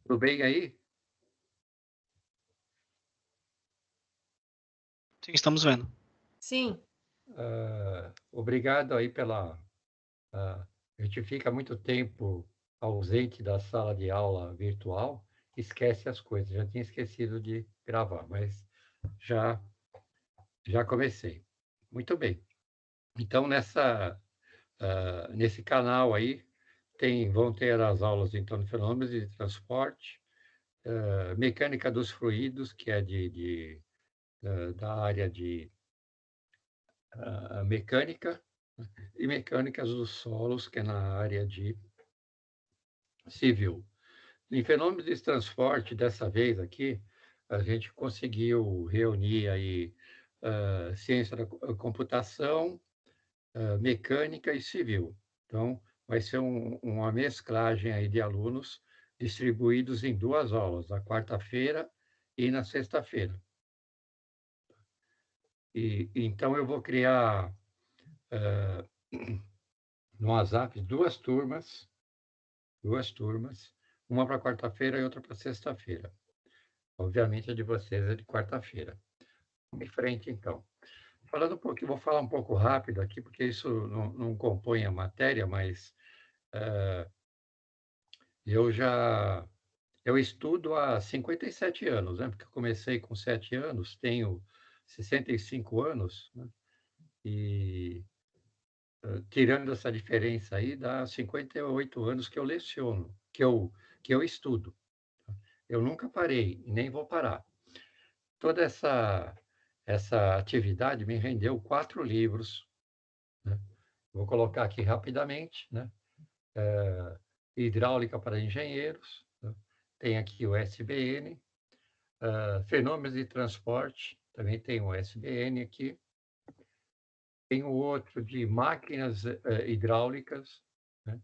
Tudo bem aí? Sim, estamos vendo. Sim, Obrigado aí pela. A gente fica muito tempo ausente da sala de aula virtual, esquece as coisas. Já tinha esquecido de gravar, mas já já comecei. Muito bem. Então nesse canal aí vão ter as aulas então de fenômenos de transporte, mecânica dos fluidos, que é da área de mecânica, e mecânicas dos solos, que é na área de civil. Em fenômenos de transporte, dessa vez aqui, a gente conseguiu reunir aí ciência da computação, mecânica e civil. Então, vai ser uma mesclagem aí de alunos distribuídos em duas aulas, na quarta-feira e na sexta-feira. E então eu vou criar no WhatsApp duas turmas, uma para quarta-feira e outra para sexta-feira. Obviamente a de vocês é de quarta-feira. Vamos em frente, então. Falando um pouquinho, vou falar um pouco rápido aqui, porque isso não compõe a matéria, mas eu já eu estudo há 57 anos, né? Porque eu comecei com 7 anos, tenho 65 anos, né? E tirando essa diferença aí, dá 58 anos que eu leciono, que eu estudo. Eu nunca parei e nem vou parar. Toda essa atividade me rendeu 4 livros, né. Vou colocar aqui rapidamente, né, hidráulica para engenheiros, né, tem aqui o SBN, fenômenos de transporte, também tem o SBN aqui, tem o outro de máquinas, hidráulicas, né,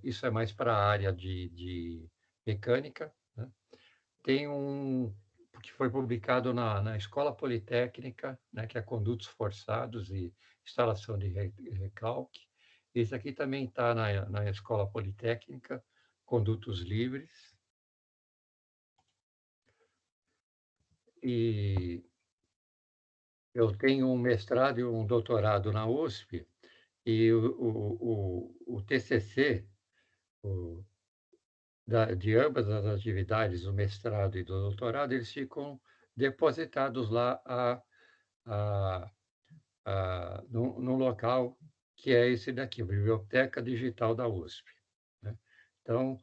isso é mais para a área de mecânica, né. Tem um que foi publicado na Escola Politécnica, né, que é condutos forçados e instalação de recalque. Esse aqui também está na Escola Politécnica, condutos livres. E eu tenho um mestrado e um doutorado na USP, e o TCC, o de ambas as atividades, o mestrado e do doutorado, eles ficam depositados lá a no local que é esse daqui, Biblioteca Digital da USP, né. Então,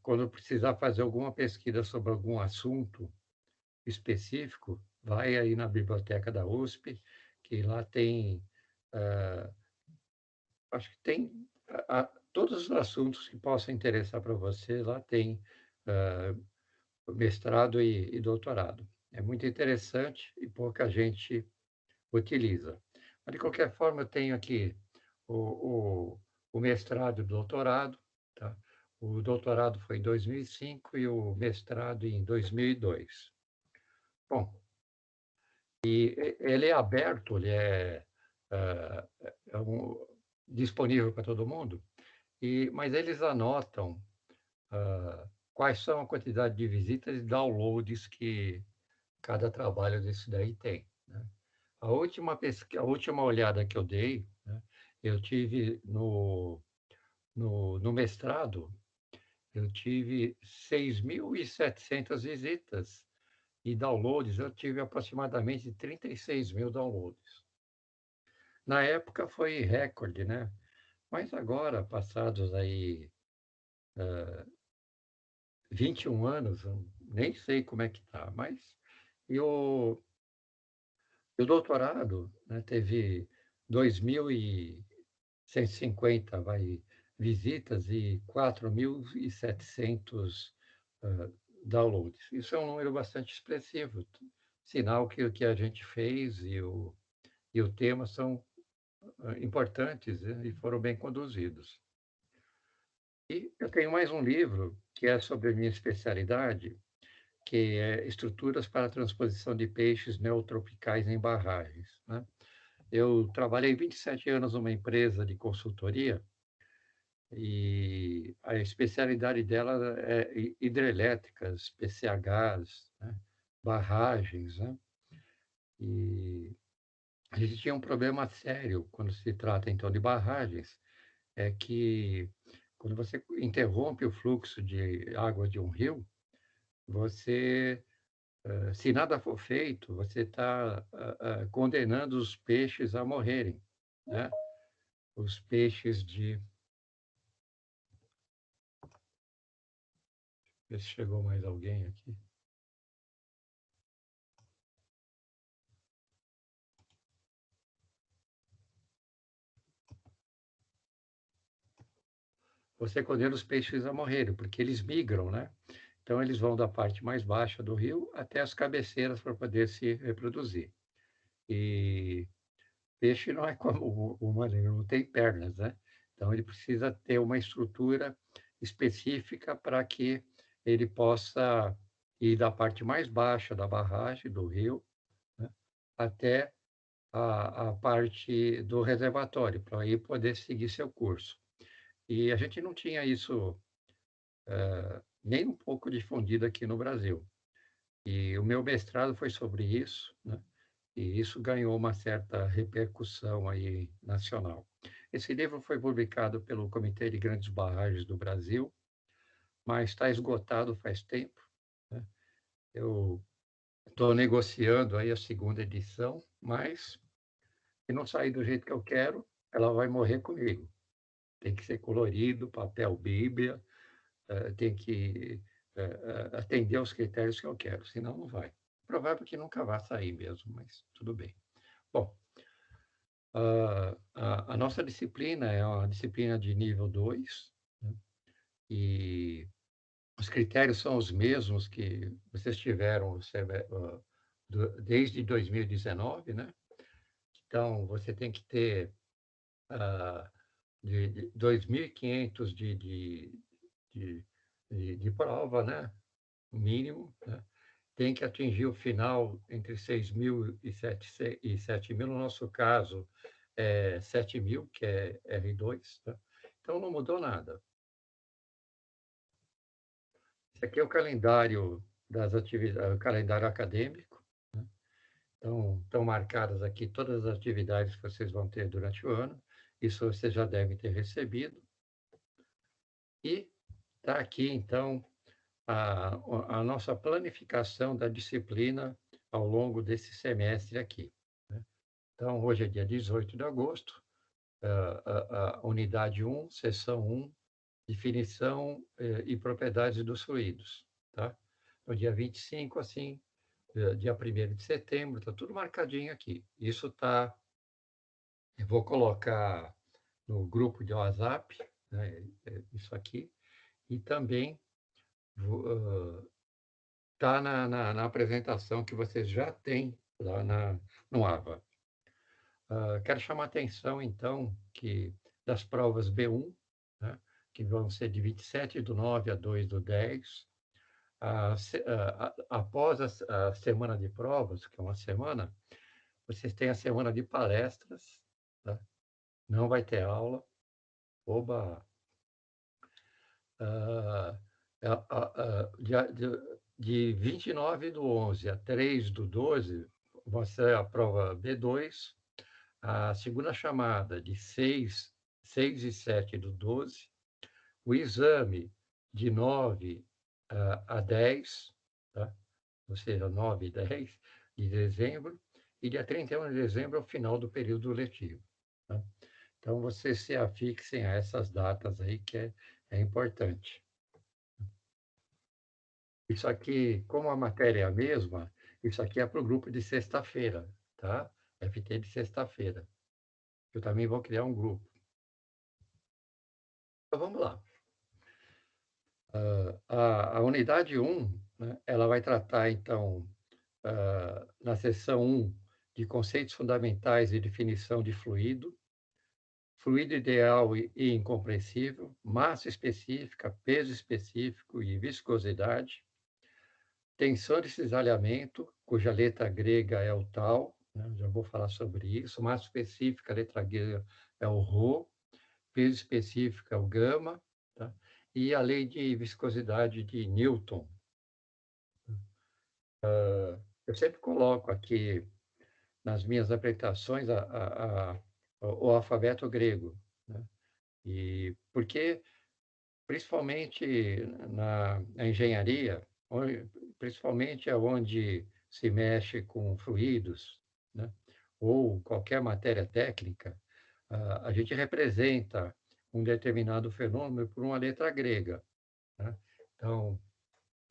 quando eu precisar fazer alguma pesquisa sobre algum assunto específico, vai aí na biblioteca da USP, que lá tem, ah, acho que tem todos os assuntos que possam interessar para você, lá tem, ah, mestrado e doutorado. É muito interessante e pouca gente utiliza. Mas, de qualquer forma, eu tenho aqui o o mestrado e o doutorado, tá. O doutorado foi em 2005 e o mestrado em 2002. Bom, ele é aberto, ele hã, disponível para todo mundo, mas eles anotam, quais são a quantidade de visitas e downloads que cada trabalho desse daí tem, né. A última olhada que eu dei, né, eu tive no mestrado, eu tive 6.700 visitas e downloads, eu tive aproximadamente 36.000 downloads. Na época foi recorde, né, mas agora, passados aí 21 anos, eu nem sei como é que tá, mas e o doutorado, né, teve 2.150 visitas e 4.700, downloads. Isso é um número bastante expressivo, sinal que o que a gente fez e o tema são, importantes, né, e foram bem conduzidos. E eu tenho mais um livro, que é sobre a minha especialidade, que é Estruturas para a Transposição de Peixes Neotropicais em Barragens, né. Eu trabalhei 27 anos numa empresa de consultoria e a especialidade dela é hidrelétricas, PCHs, né, barragens, né? E a gente tinha um problema sério quando se trata, então, de barragens, é que quando você interrompe o fluxo de água de um rio, você, se nada for feito, você está condenando os peixes a morrerem, né? Os peixes de... Vê se chegou mais alguém aqui. Você condena os peixes a morrerem, porque eles migram, né? Então, eles vão da parte mais baixa do rio até as cabeceiras para poder se reproduzir. E peixe não é como o humano, ele não tem pernas, né? Então, ele precisa ter uma estrutura específica para que ele possa ir da parte mais baixa da barragem, do rio, né, até a parte do reservatório, para aí poder seguir seu curso. E a gente não tinha isso nem um pouco difundido aqui no Brasil. E o meu mestrado foi sobre isso, né? E isso ganhou uma certa repercussão aí nacional. Esse livro foi publicado pelo Comitê de Grandes Barragens do Brasil, mas está esgotado faz tempo, né? Eu estou negociando aí a segunda edição, mas se não sair do jeito que eu quero, ela vai morrer comigo. Tem que ser colorido, papel bíblia, tem que atender aos critérios que eu quero, senão não vai. Provável que nunca vá sair mesmo, mas tudo bem. Bom, a nossa disciplina é uma disciplina de nível 2, né? E os critérios são os mesmos que vocês tiveram desde 2019, né? Então, você tem que ter de 2.500 de prova, né? O mínimo, né? Tem que atingir o final entre 6.000 e 7.000, no nosso caso, 7.000, que é R2, tá? Então, não mudou nada. Esse aqui é o calendário das atividades, o calendário acadêmico, né? Então, estão marcadas aqui todas as atividades que vocês vão ter durante o ano. Isso vocês já devem ter recebido. E está aqui, então, a nossa planificação da disciplina ao longo desse semestre aqui, né? Então, hoje é dia 18 de agosto, a unidade 1, seção 1, definição e propriedades dos fluidos, tá? No dia 25, assim, dia 1º de setembro, está tudo marcadinho aqui. Isso está... Eu vou colocar no grupo de WhatsApp, né, isso aqui, e também está na apresentação que vocês já têm lá no AVA. Quero chamar a atenção, então, que das provas B1, né, que vão ser de 27/9 a 2/10, após a semana de provas, que é uma semana, vocês têm a semana de palestras, tá? Não vai ter aula. Oba! Ah, de 29/11 a 3/12, vai ser a prova B2, a segunda chamada de 6 e 7/12, o exame de 9 a 10, tá? Ou seja, 9 e 10 de dezembro, e dia 31 de dezembro é o final do período letivo, tá? Então, vocês se afixem a essas datas aí, que é importante. Isso aqui, como a matéria é a mesma, isso aqui é para o grupo de sexta-feira, tá? FT de sexta-feira. Eu também vou criar um grupo. Então, vamos lá. A unidade 1, né, ela vai tratar, então, na seção 1, de conceitos fundamentais e definição de fluido, fluido ideal e incompressível, massa específica, peso específico e viscosidade, tensor de cisalhamento, cuja letra grega é o tal, né, já vou falar sobre isso, massa específica, a letra grega é o ρ, peso específico é o gama, tá? E a lei de viscosidade de Newton. Eu sempre coloco aqui nas minhas apresentações o alfabeto grego, né? E porque, principalmente na engenharia, principalmente onde se mexe com fluidos, né? Ou qualquer matéria técnica, a gente representa um determinado fenômeno por uma letra grega, né? Então,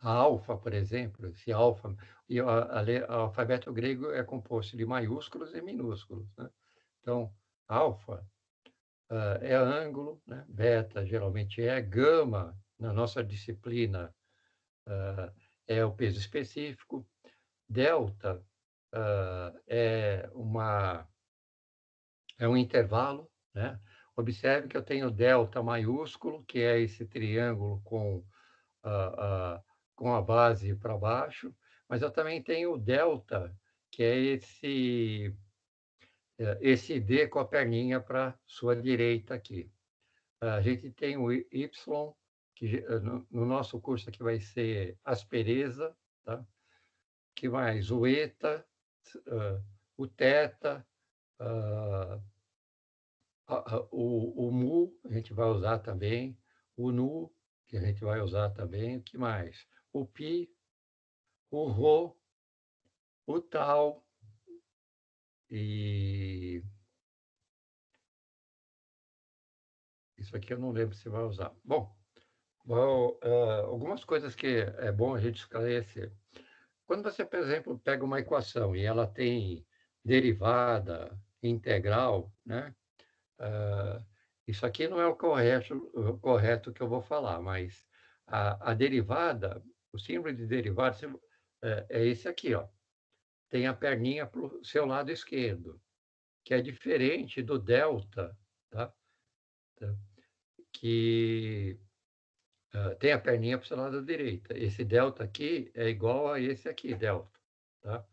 a alfa, por exemplo, esse alfa, e o alfabeto grego é composto de maiúsculos e minúsculos, né? Então, alfa é ângulo, né? Beta geralmente é, gama, na nossa disciplina, é o peso específico, delta é é um intervalo, né? Observe que eu tenho delta maiúsculo, que é esse triângulo a, com a base para baixo, mas eu também tenho o delta, que é esse D com a perninha para sua direita aqui. A gente tem o Y, que no nosso curso aqui vai ser aspereza, tá? Que mais? O eta, o teta, ah, o mu, a gente vai usar também, o nu, que a gente vai usar também, o que mais? O pi, o rho, o tal, e isso aqui eu não lembro se vai usar. Bom, algumas coisas que é bom a gente esclarecer. Quando você, por exemplo, pega uma equação e ela tem derivada, integral, né? Ah, isso aqui não é o correto que eu vou falar, mas a derivada, o símbolo de derivada é esse aqui, ó. Tem a perninha para o seu lado esquerdo, que é diferente do delta, tá? Tá? Que tem a perninha para o seu lado direito. Esse delta aqui é igual a esse aqui, delta, tá?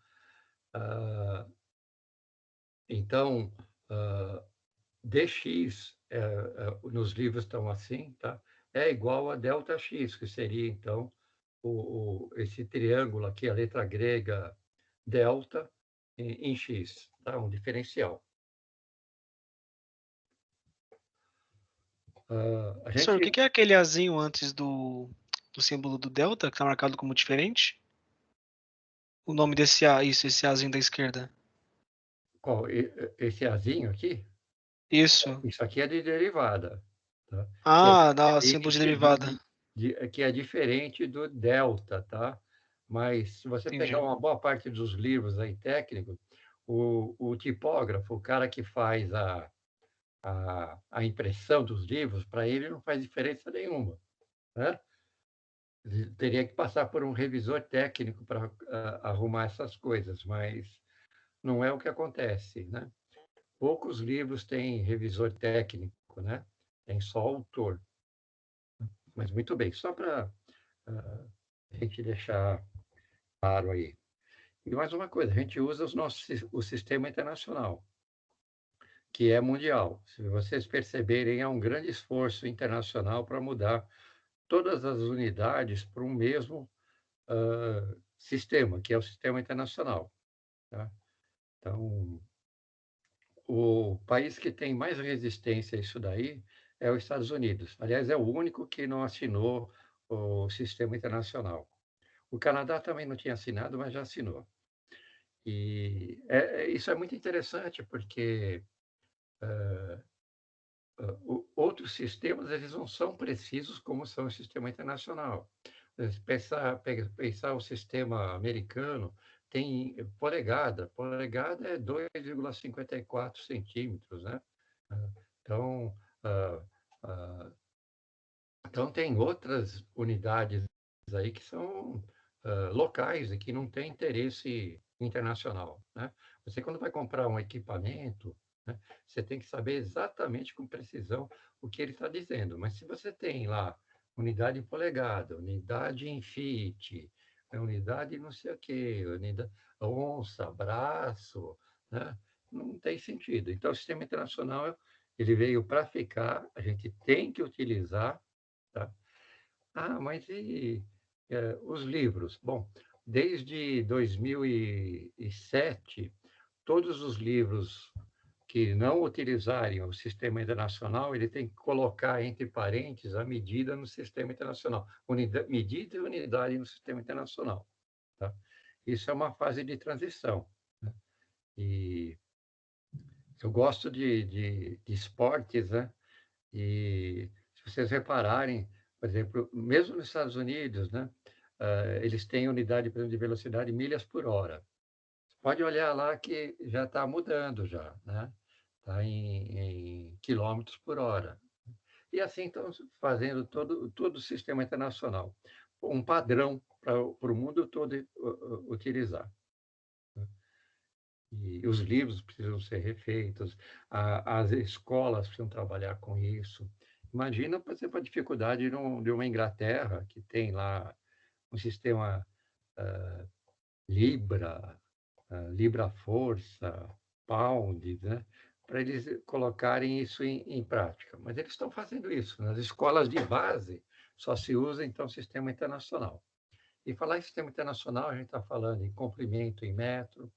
Ah, então, dx, nos livros estão assim, tá? É igual a delta x, que seria, então, esse triângulo aqui, a letra grega delta, em x, tá? Um diferencial. A Professor, o que gente que é aquele azinho antes do símbolo do delta, que está marcado como diferente? O nome desse A, isso, esse Azinho da esquerda. esse azinho aqui, Isso. isso aqui é de derivada, tá? Que é Ah, dá símbolo de diferente derivada. que é diferente do delta, tá? Mas se você pegar Entendi. uma boa parte dos livros aí técnicos, o tipógrafo, o cara que faz a impressão dos livros, para ele não faz diferença nenhuma, né? Ele teria que passar por um revisor técnico para arrumar essas coisas, mas não é o que acontece, né? Poucos livros têm revisor técnico, né? Tem só autor. Mas muito bem, só para a gente deixar claro aí. E mais uma coisa, a gente usa o sistema internacional, que é mundial. Se vocês perceberem, há um grande esforço internacional para mudar todas as unidades para um mesmo sistema, que é o sistema internacional, tá? Então, o país que tem mais resistência a isso daí é os Estados Unidos. Aliás, é o único que não assinou o sistema internacional. O Canadá também não tinha assinado, mas já assinou. E isso é muito interessante, porque outros sistemas eles não são precisos como são o sistema internacional. Pensar o sistema americano, tem polegada é 2,54 centímetros, né? Então, ah, ah, então tem outras unidades aí que são locais e que não têm interesse internacional, né? Você, quando vai comprar um equipamento, né, você tem que saber exatamente com precisão o que ele está dizendo. Mas se você tem lá unidade em polegada, unidade em feet, unidade não sei o quê, unidade onça, braço, né? Não tem sentido. Então, o sistema internacional Ele veio para ficar, a gente tem que utilizar, tá? Ah, mas e, os livros? Bom, desde 2007, todos os livros que não utilizarem o sistema internacional, ele tem que colocar entre parênteses a medida no sistema internacional, medida e unidade no sistema internacional, tá? Isso é uma fase de transição, né? E eu gosto de esportes, né? E se vocês repararem, por exemplo, mesmo nos Estados Unidos, né? Eles têm unidade, por exemplo, de velocidade milhas por hora. Pode olhar lá que já está mudando já, né? Está em quilômetros por hora. E assim estão fazendo todo o sistema internacional, um padrão para o mundo todo utilizar, né? E os livros precisam ser refeitos, as escolas precisam trabalhar com isso. Imagina, por exemplo, a dificuldade de uma Inglaterra, que tem lá um sistema Libra, Libra Força, Pound, né? Para eles colocarem isso em prática. Mas eles estão fazendo isso. Nas escolas de base só se usa, então, sistema internacional. E falar em sistema internacional, a gente está falando em comprimento em metro,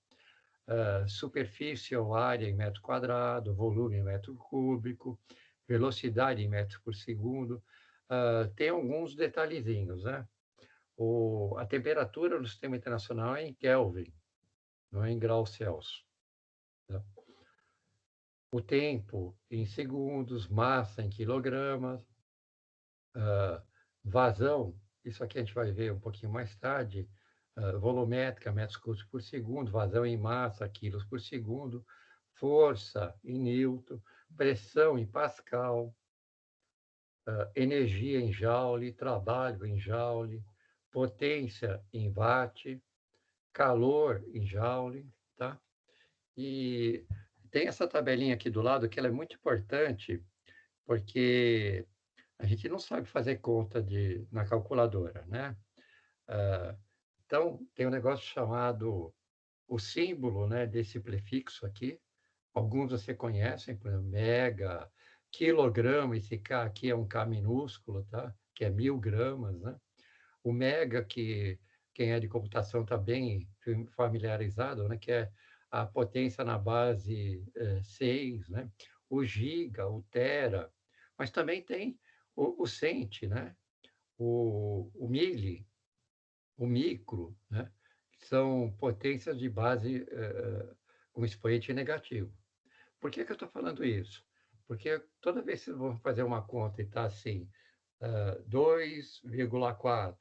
superfície ou área em metro quadrado, volume em metro cúbico, velocidade em metros por segundo. Tem alguns detalhezinhos, né? A temperatura do sistema internacional é em Kelvin, não é em graus Celsius, tá? O tempo em segundos, massa em quilogramas, vazão, isso aqui a gente vai ver um pouquinho mais tarde, volumétrica, metros cúbicos por segundo, vazão em massa, quilos por segundo, força em newton, pressão em pascal, energia em joule, trabalho em joule, potência em watt, calor em joule, tá? E tem essa tabelinha aqui do lado que ela é muito importante, porque a gente não sabe fazer conta na calculadora, né? Então, tem um negócio chamado o símbolo, né, desse prefixo aqui. Alguns você conhecem, por exemplo, mega, quilograma, esse K aqui é um K minúsculo, tá? Que é 1000 gramas, né? O mega, que quem é de computação está bem familiarizado, né? Que é a potência na base 6, né? O giga, o tera, mas também tem o cent, né? O mili, o micro, né? São potências de base com expoente negativo. Por que eu estou falando isso? Porque toda vez que vocês vão fazer uma conta e está assim, 2,4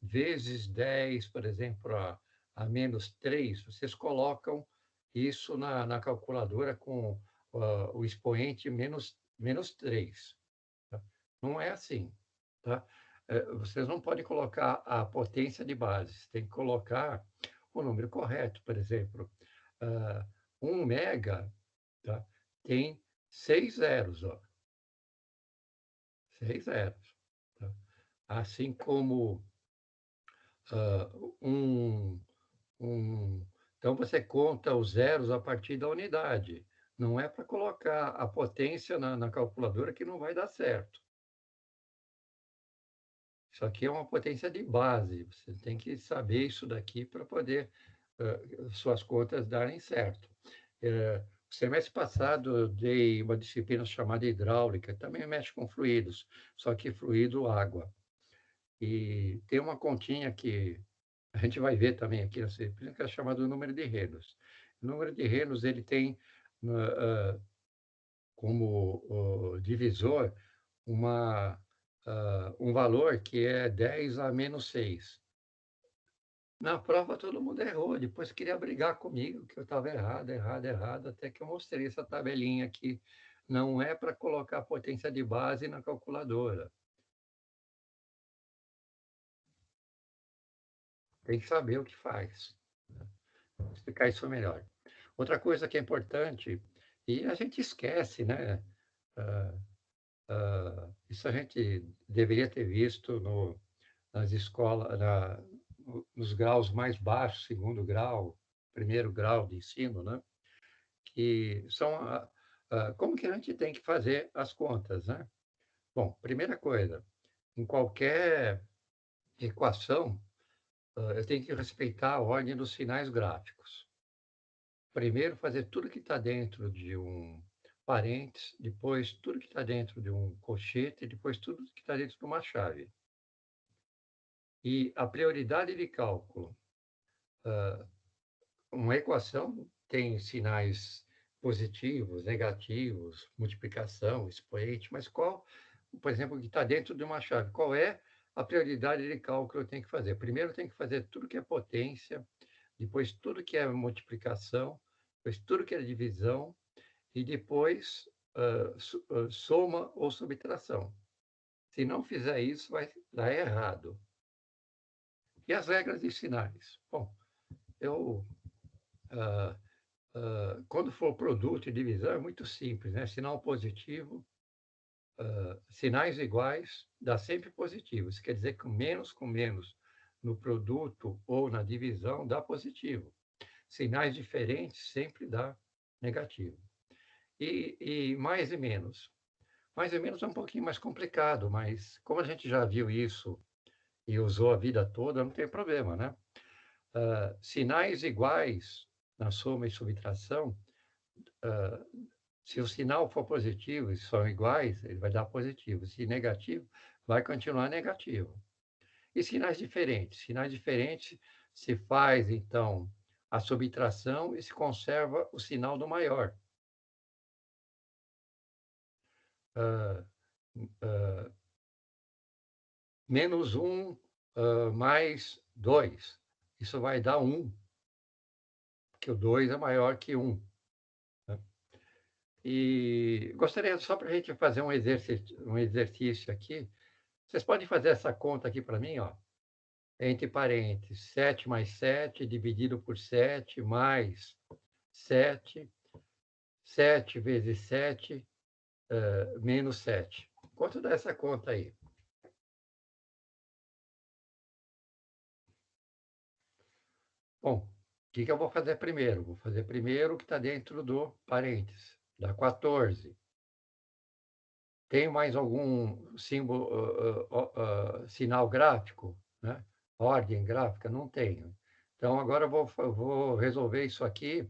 vezes 10, por exemplo, a menos 3, vocês colocam isso na calculadora com o expoente menos 3. Tá? Não é assim, tá? Vocês não podem colocar a potência de base, tem que colocar o número correto. Por exemplo, 1 mega, tá? Tem 6 zeros, ó. 6 zeros, tá? Assim como ah, um, um... Então, você conta os zeros a partir da unidade. Não é para colocar a potência na calculadora que não vai dar certo. Isso aqui é uma potência de base. Você tem que saber isso daqui para poder suas contas darem certo. O semestre passado eu dei uma disciplina chamada hidráulica, também mexe com fluidos, só que fluido água. E tem uma continha que a gente vai ver também aqui nessa disciplina, que é chamado número de Reynolds. O número de Reynolds ele tem como divisor um valor que é 10 a menos 6. Na prova todo mundo errou, depois queria brigar comigo, que eu estava errado, errado, errado, até que eu mostrei essa tabelinha aqui. Não é para colocar a potência de base na calculadora. Tem que saber o que faz, né? Vou explicar isso melhor. Outra coisa que é importante, e a gente esquece, né? Isso a gente deveria ter visto nas escolas, nos graus mais baixos, segundo grau, primeiro grau de ensino, né? Que são como que a gente tem que fazer as contas, né? Bom, primeira coisa, em qualquer equação, eu tenho que respeitar a ordem dos sinais gráficos. Primeiro, fazer tudo que está dentro de um parênteses, depois tudo que está dentro de um colchete, depois tudo que está dentro de uma chave. E a prioridade de cálculo, uma equação tem sinais positivos, negativos, multiplicação, expoente, mas qual, por exemplo, que está dentro de uma chave, qual é a prioridade de cálculo que eu tenho que fazer? Primeiro, eu tenho que fazer tudo que é potência, depois tudo que é multiplicação, depois tudo que é divisão, e depois soma ou subtração. Se não fizer isso, vai dar errado. E as regras de sinais? Bom, eu, quando for produto e divisão, é muito simples, né? Sinal positivo, sinais iguais, dá sempre positivo. Isso quer dizer que menos com menos no produto ou na divisão dá positivo. Sinais diferentes sempre dá negativo. E mais e menos. Mais ou menos é um pouquinho mais complicado, mas como a gente já viu isso e usou a vida toda, não tem problema, né? Sinais iguais na soma e subtração, se o sinal for positivo e são iguais, ele vai dar positivo. Se negativo, vai continuar negativo. E sinais diferentes? Sinais diferentes se faz, então, a subtração e se conserva o sinal do maior. Uh, uh, menos 1 mais 2. Isso vai dar 1, porque o 2 é maior que 1. Né? E gostaria só para a gente fazer um exercício aqui. Vocês podem fazer essa conta aqui para mim, ó. Entre parênteses, 7 mais 7 dividido por 7 mais 7, 7 vezes 7 menos 7. Quanto dá essa conta aí? Bom, o que eu vou fazer primeiro? Vou fazer primeiro o que está dentro do parênteses. Dá 14. Tem mais algum símbolo, sinal gráfico, né? Ordem gráfica? Não tenho. Então, agora eu vou resolver isso aqui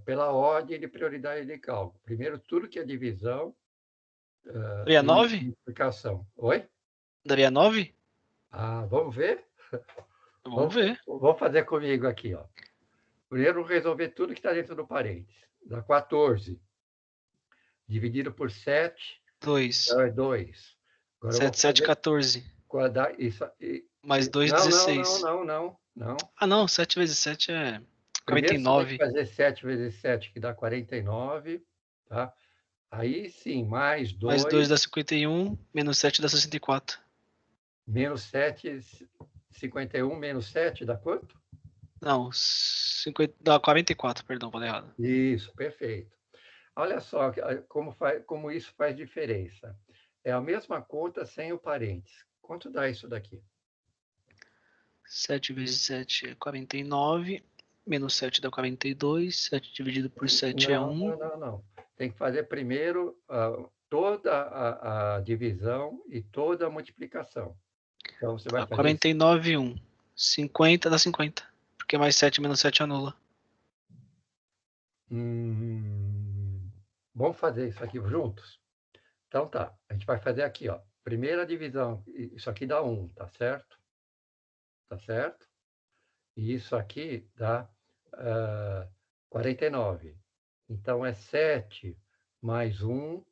pela ordem de prioridade de cálculo. Primeiro, tudo que é divisão Daria e 9? multiplicação. Oi? Daria 9? Vamos ver? Vamos ver. Vamos fazer comigo aqui, ó. Primeiro, resolver tudo que está dentro do parênteses. Dá 14. Dividido por 7, 2. é 2. Agora eu vou 7, 7, fazer 14. isso. Mais 2, Não, não, 16. não, não, não, não. Ah, não. 7 vezes 7 é Primeiro você tem que 49. fazer 7 vezes 7, que dá 49, tá? Aí sim, mais Mais 2 2, dá 51. Menos 7 dá 64. menos 7, 51 menos 7 dá quanto? Não, 50, dá 44, perdão, falei errado. Isso, perfeito. Olha só como isso faz diferença. É a mesma conta sem o parênteses. Quanto dá isso daqui? 7 vezes 7 é 49. Menos 7 dá 42. 7 dividido por 7 é Não, 1. não, não, não. Tem que fazer primeiro toda a divisão e toda a multiplicação. Então, você vai Tá, fazer... 49 e 1. 50 dá 50. Porque mais 7 menos 7 anula. Vamos fazer isso aqui juntos? Então, tá. A gente vai fazer aqui, ó. Primeira divisão. Isso aqui dá 1, tá certo? Tá certo? E isso aqui dá 49. Então, é 7 mais 1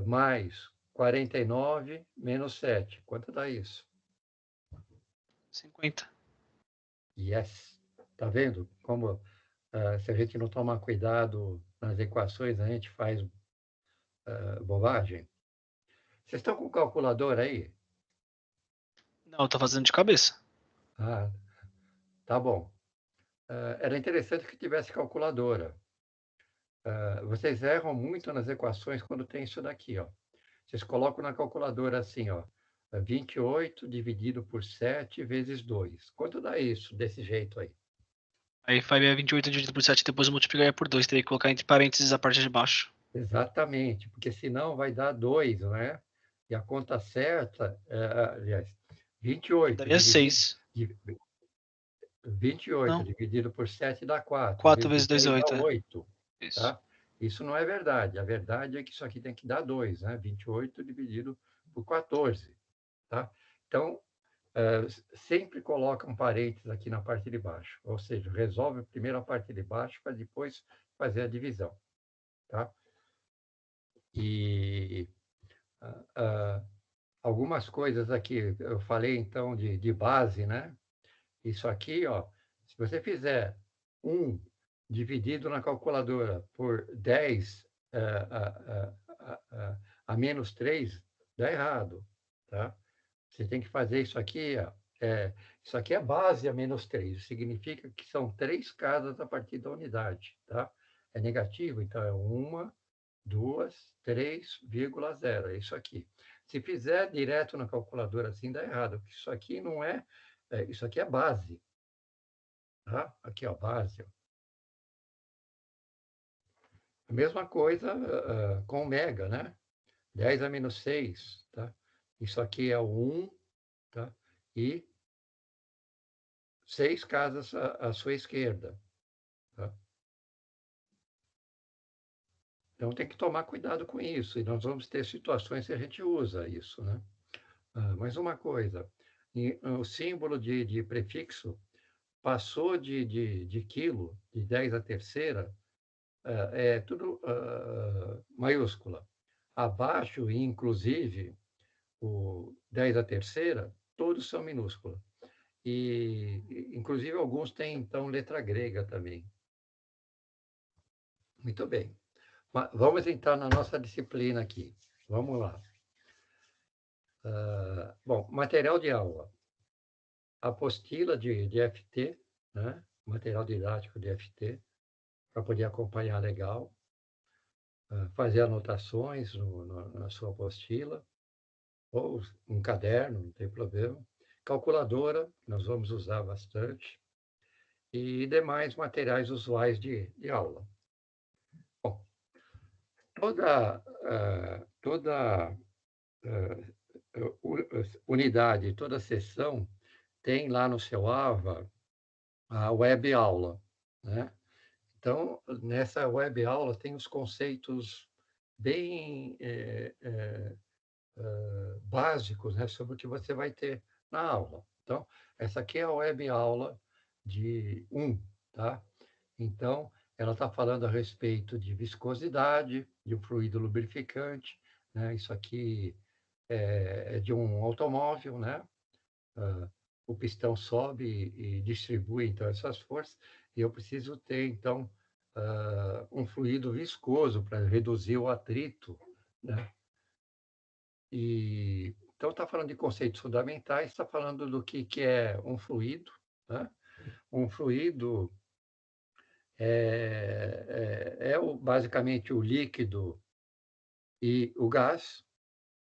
mais 49 menos 7. Quanto dá isso? 50. Yes. Tá vendo como se a gente não tomar cuidado nas equações, a gente faz bobagem? Vocês estão com calculador aí? Não, eu tô fazendo de cabeça. Ah, tá bom. Era interessante que tivesse calculadora. Vocês erram muito nas equações quando tem isso daqui, ó. Vocês colocam na calculadora assim, ó, 28 dividido por 7 vezes 2. Quanto dá isso desse jeito aí? Aí faria 28 dividido por 7 e depois multiplicaria por 2. Teria que colocar entre parênteses a parte de baixo. Exatamente, porque senão vai dar 2, não é? E a conta certa, aliás, 28 Daria dividido, 6. 28 Não, dividido por 7 dá 4, 4 vezes vezes 2 é 2 dá 8, é. 8, Isso. tá? Isso não é verdade. A verdade é que isso aqui tem que dar 2, né? 28 dividido por 14, tá? Então, sempre coloca um parênteses aqui na parte de baixo, ou seja, resolve primeiro a parte de baixo para depois fazer a divisão, tá? E algumas coisas aqui, eu falei então de base, né? Isso aqui, ó, se você fizer 1 dividido na calculadora por 10 a menos 3, dá errado, tá? Você tem que fazer isso aqui, ó, isso aqui é base a menos 3, significa que são 3 casas a partir da unidade, tá? É negativo, então é 1, 2, 3,0, é isso aqui. Se fizer direto na calculadora assim, dá errado, porque isso aqui não isso aqui é base, tá? Aqui, ó, base. Ó. A mesma coisa com o mega, né? 10 a menos 6, tá? Isso aqui é o 1, tá? E 6 casas à sua esquerda, tá? Então tem que tomar cuidado com isso, e nós vamos ter situações que a gente usa isso, né? Mas uma coisa, o símbolo de prefixo passou de quilo, de 10 à terceira, é tudo maiúscula. Abaixo, inclusive, o 10 à terceira, todos são minúsculos. Inclusive, alguns têm, então, letra grega também. Muito bem. Mas vamos entrar na nossa disciplina aqui. Vamos lá. Bom, material de aula. Apostila de FT, né? Material didático de FT, para poder acompanhar legal. Fazer anotações na sua apostila, ou um caderno, não tem problema. Calculadora, nós vamos usar bastante. E demais materiais usuais de aula. Bom, toda unidade, toda sessão tem lá no seu AVA a web aula, né? Então, nessa web aula tem os conceitos bem básicos, né, sobre o que você vai ter na aula. Então, essa aqui é a web aula de 1, tá? Então, ela está falando a respeito de viscosidade, de um fluido lubrificante, né? Isso aqui é de um automóvel, né? O pistão sobe e distribui, então, essas forças, e eu preciso ter, então, um fluido viscoso para reduzir o atrito, né? Então, está falando de conceitos fundamentais, está falando do que é um fluido, né? Um fluido basicamente o líquido e o gás,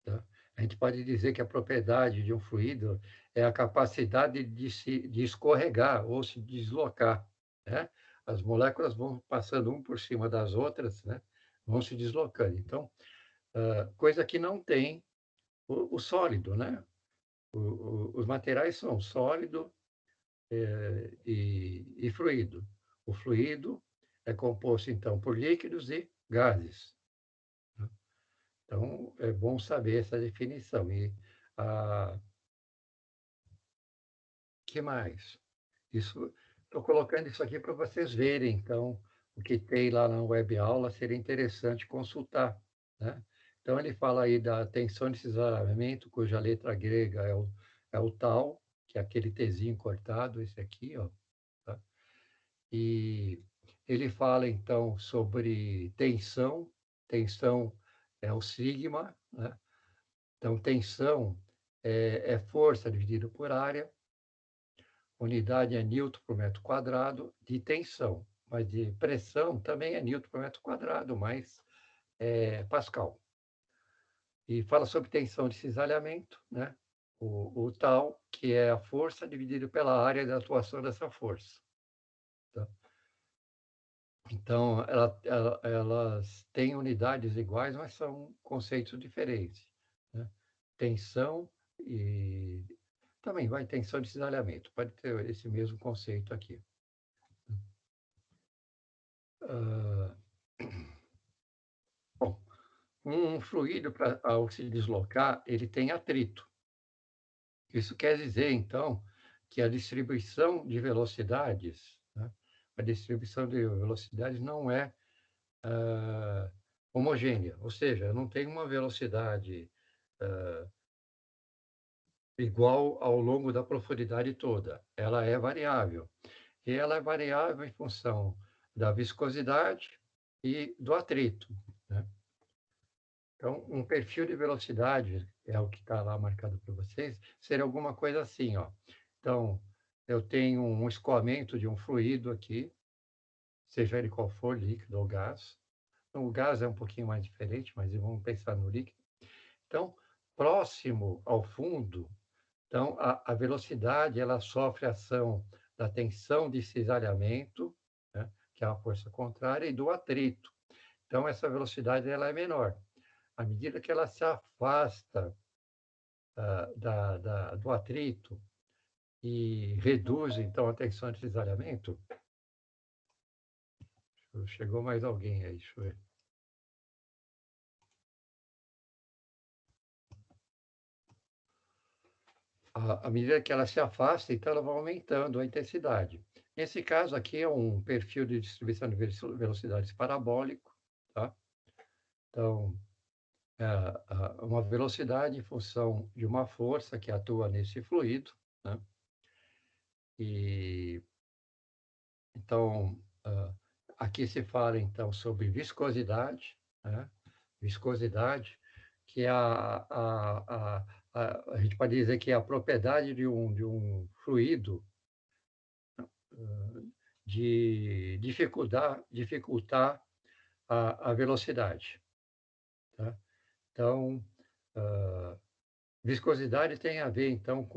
tá? A gente pode dizer que a propriedade de um fluido é a capacidade de escorregar ou se deslocar, né? As moléculas vão passando um por cima das outras, né? Vão se deslocando. Então, coisa que não tem o sólido, né? Os materiais são sólido e fluido. O fluido é composto, então, por líquidos e gases. Né? Então, é bom saber essa definição. E que mais? Estou colocando isso aqui para vocês verem, então, o que tem lá na web aula, seria interessante consultar, né? Então, ele fala aí da tensão de cisalhamento, cuja letra grega é o tal, que é aquele Tzinho cortado, esse aqui, ó, tá? E ele fala, então, sobre tensão. Tensão é o sigma, né? Então, tensão é força dividido por área, unidade é newton por metro quadrado de tensão, mas de pressão também é newton por metro quadrado, mas é pascal. E fala sobre tensão de cisalhamento, né? O tal, que é a força dividido pela área da atuação dessa força. Tá? Então, elas têm unidades iguais, mas são conceitos diferentes, né? Tensão e também vai tensão de cisalhamento, pode ter esse mesmo conceito aqui. Ah, bom, um fluido, ao se deslocar, ele tem atrito. Isso quer dizer, então, que a distribuição de velocidades, né, a distribuição de velocidades não é homogênea, ou seja, eu não tenho uma velocidade igual ao longo da profundidade toda. Ela é variável. E ela é variável em função da viscosidade e do atrito, né? Então, um perfil de velocidade, é o que está lá marcado para vocês, seria alguma coisa assim, ó. Então, eu tenho um escoamento de um fluido aqui, seja ele qual for, líquido ou gás. Então, o gás é um pouquinho mais diferente, mas vamos pensar no líquido. Então, próximo ao fundo, então, a velocidade ela sofre ação da tensão de cisalhamento, né, que é a força contrária, e do atrito. Então, essa velocidade ela é menor. À medida que ela se afasta do atrito e reduz, então, a tensão de cisalhamento, chegou mais alguém aí, deixa eu ver. À medida que ela se afasta, então ela vai aumentando a intensidade. Nesse caso aqui é um perfil de distribuição de velocidades parabólico, tá? Então, uma velocidade em função de uma força que atua nesse fluido, né? E então, aqui se fala então sobre viscosidade, né? Viscosidade, que é a gente pode dizer que é a propriedade de um fluido de dificultar a velocidade, tá? Então, viscosidade tem a ver, então,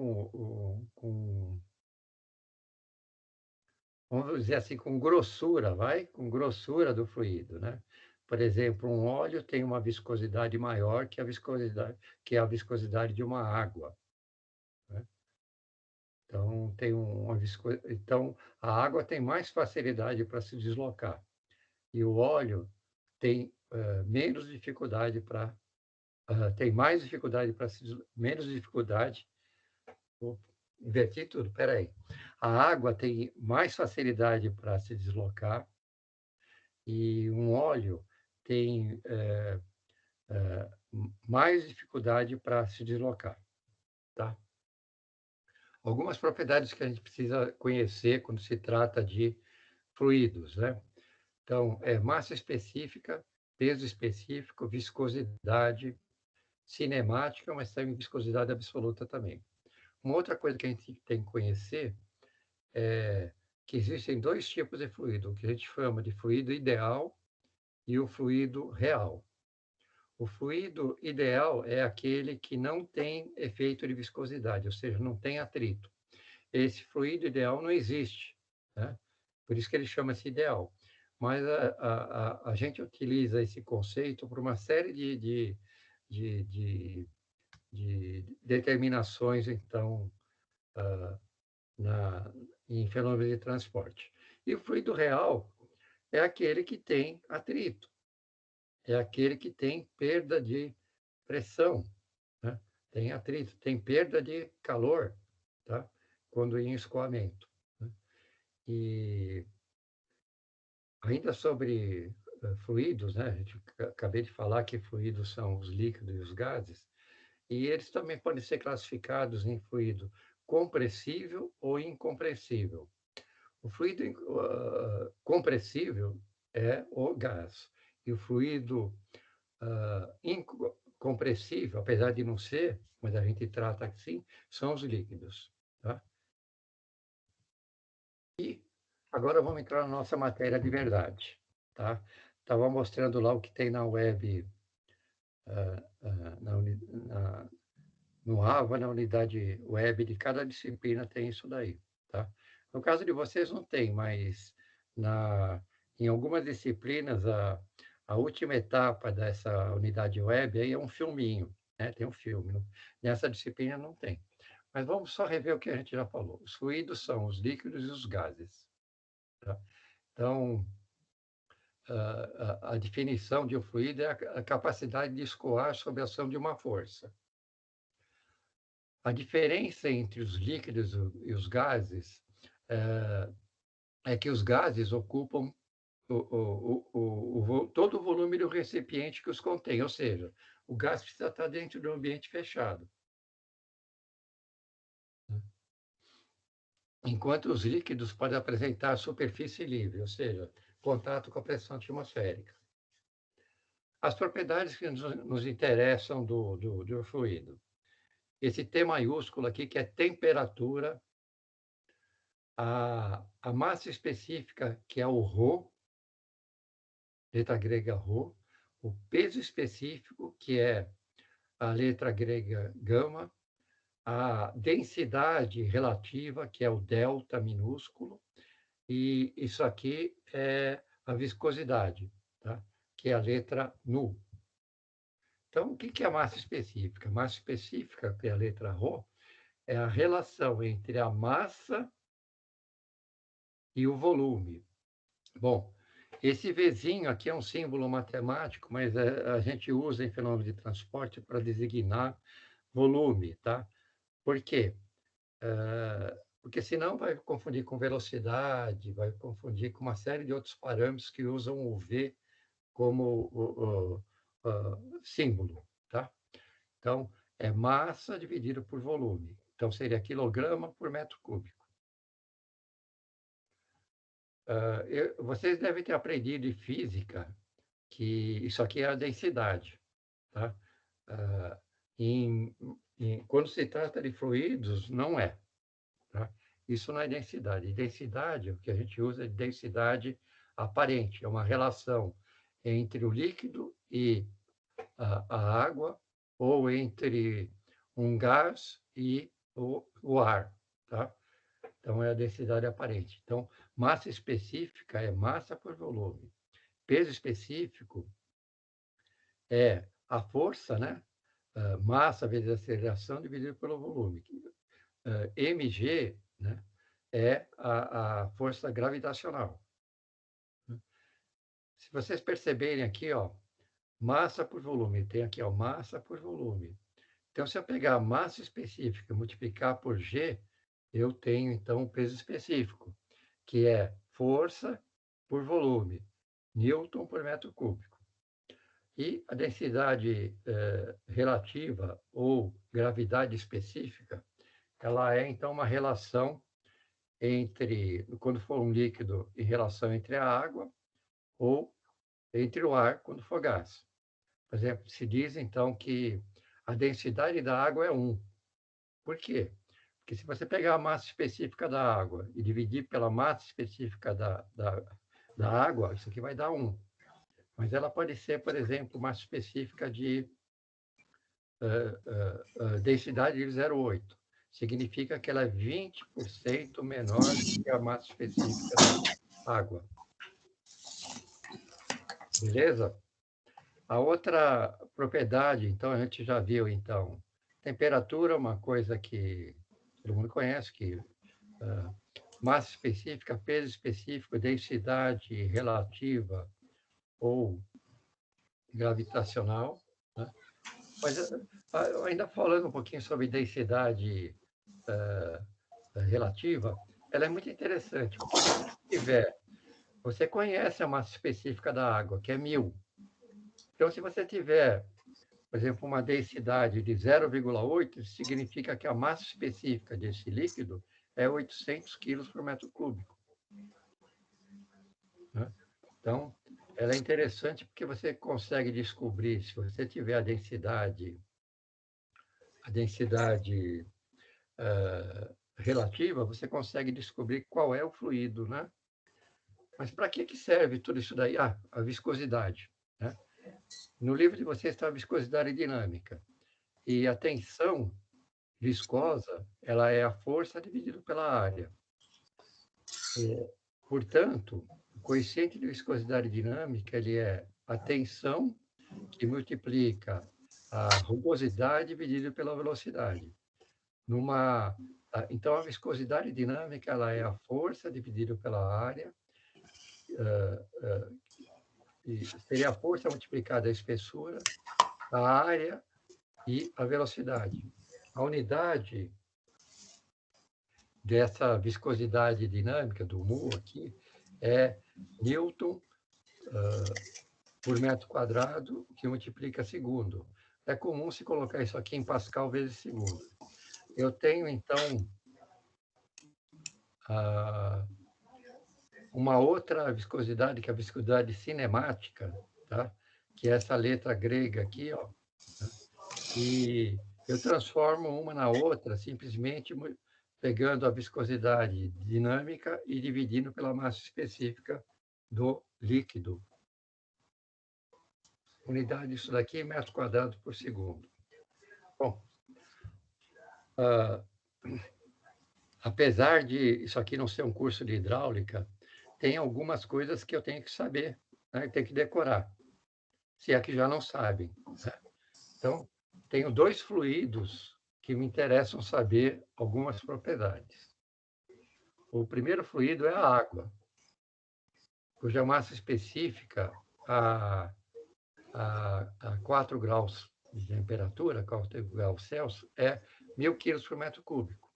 vamos dizer assim, com grossura, vai? Com grossura do fluido, né? Por exemplo, um óleo tem uma viscosidade maior que a viscosidade de uma água, né? Então, então, a água tem mais facilidade para se deslocar e o óleo tem menos dificuldade tem mais dificuldade menos dificuldade. Vou invertir tudo, espera aí. A água tem mais facilidade para se deslocar e um óleo tem mais dificuldade para se deslocar, tá? Algumas propriedades que a gente precisa conhecer quando se trata de fluidos, né? Então, massa específica, peso específico, viscosidade, cinemática, mas tem viscosidade absoluta também. Uma outra coisa que a gente tem que conhecer é que existem dois tipos de fluido, o que a gente chama de fluido ideal e o fluido real. O fluido ideal é aquele que não tem efeito de viscosidade, ou seja, não tem atrito. Esse fluido ideal não existe, né? Por isso que ele chama-se ideal. Mas a gente utiliza esse conceito para uma série de, de, de determinações, então, em fenômenos de transporte. E o fluido real é aquele que tem atrito, é aquele que tem perda de pressão, né? Tem atrito, tem perda de calor, tá? Quando em escoamento, né? E ainda sobre fluidos, né? Acabei de falar que fluidos são os líquidos e os gases, e eles também podem ser classificados em fluido compressível ou incompressível. O fluido compressível é o gás, e o fluido incompressível, apesar de não ser, mas a gente trata assim, são os líquidos, tá? E agora vamos entrar na nossa matéria de verdade, tá? Estava mostrando lá o que tem na web, na, no AVA, na unidade web de cada disciplina tem isso daí, tá? No caso de vocês não tem, mas Em algumas disciplinas, a última etapa dessa unidade web aí é um filminho, né? Tem um filme. Nessa disciplina não tem. Mas vamos só rever o que a gente já falou. Os fluidos são os líquidos e os gases. Tá? Então, a definição de um fluido é a capacidade de escoar sob a ação de uma força. A diferença entre os líquidos e os gases é que os gases ocupam todo o volume do recipiente que os contém, ou seja, o gás precisa estar dentro de um ambiente fechado. Enquanto os líquidos podem apresentar superfície livre, ou seja, contato com a pressão atmosférica. As propriedades que nos interessam do fluido. Esse T maiúsculo aqui, que é temperatura, a massa específica, que é o ρ, letra grega ρ, o peso específico, que é a letra grega gama, a densidade relativa, que é o delta minúsculo, e isso aqui é a viscosidade, tá? Que é a letra nu. Então, o que é a massa específica? A massa específica, que é a letra ρ, é a relação entre a massa e o volume. Bom, esse Vzinho aqui é um símbolo matemático, mas a gente usa em fenômeno de transporte para designar volume, tá? Por quê? Porque senão vai confundir com velocidade, vai confundir com uma série de outros parâmetros que usam o V como símbolo, tá? Então, é massa dividido por volume. Então, seria quilograma por metro cúbico. Vocês devem ter aprendido em física que isso aqui é a densidade, tá? Quando se trata de fluidos, não é, tá? Isso não é densidade. Densidade, o que a gente usa é densidade aparente, é uma relação entre o líquido e a água, ou entre um gás e o ar, tá? Então, é a densidade aparente. Então, massa específica é massa por volume. Peso específico é a força, né? Massa vezes aceleração dividido pelo volume. mg, né? É a força gravitacional. Se vocês perceberem aqui, ó, massa por volume, tem aqui, ó, massa por volume. Então, se eu pegar a massa específica e multiplicar por G, eu tenho, então, o peso específico, que é força por volume, Newton por metro cúbico. E a densidade relativa ou gravidade específica, ela é, então, uma relação entre, quando for um líquido, em relação entre a água ou entre o ar, quando for gás. Por exemplo, se diz, então, que a densidade da água é 1. Por quê? Porque se você pegar a massa específica da água e dividir pela massa específica da água, isso aqui vai dar 1. Mas ela pode ser, por exemplo, massa específica de densidade de 0,8. Significa que ela é 20% menor que a massa específica da água. Beleza? A outra propriedade, então, a gente já viu, então, temperatura, uma coisa que todo mundo conhece, que massa específica, peso específico, densidade relativa ou gravitacional, né? Mas ainda falando um pouquinho sobre densidade relativa, ela é muito interessante, porque se você tiver, você conhece a massa específica da água, que é 1000. Então, se você tiver, por exemplo, uma densidade de 0,8, significa que a massa específica desse líquido é 800 quilos por metro cúbico. Né? Então, ela é interessante porque você consegue descobrir, se você tiver a densidade relativa, você consegue descobrir qual é o fluido, né? Mas para que serve tudo isso daí? A viscosidade, né? No livro de vocês está a viscosidade dinâmica. E a tensão viscosa, ela é a força dividida pela área. Portanto, coeficiente de viscosidade dinâmica, ele é a tensão que multiplica a rugosidade dividido pela velocidade. Então, a viscosidade dinâmica ela é a força dividido pela área, e seria a força multiplicada a espessura, a área e a velocidade. A unidade dessa viscosidade dinâmica, do mu aqui, é Newton por metro quadrado, que multiplica segundo. É comum se colocar isso aqui em Pascal vezes segundo. Eu tenho, então, uma outra viscosidade, que é a viscosidade cinemática, tá? Que é essa letra grega aqui, ó. E eu transformo uma na outra simplesmente pegando a viscosidade dinâmica e dividindo pela massa específica do líquido. Unidade disso daqui é metro quadrado por segundo. Bom, apesar de isso aqui não ser um curso de hidráulica, tem algumas coisas que eu tenho que saber, né? Tenho que decorar, se é que já não sabem, né? Então, tenho 2 fluidos que me interessam saber algumas propriedades. O primeiro fluido é a água, cuja massa específica a 4 graus de temperatura, 4 graus Celsius, é 1.000 quilos por metro cúbico.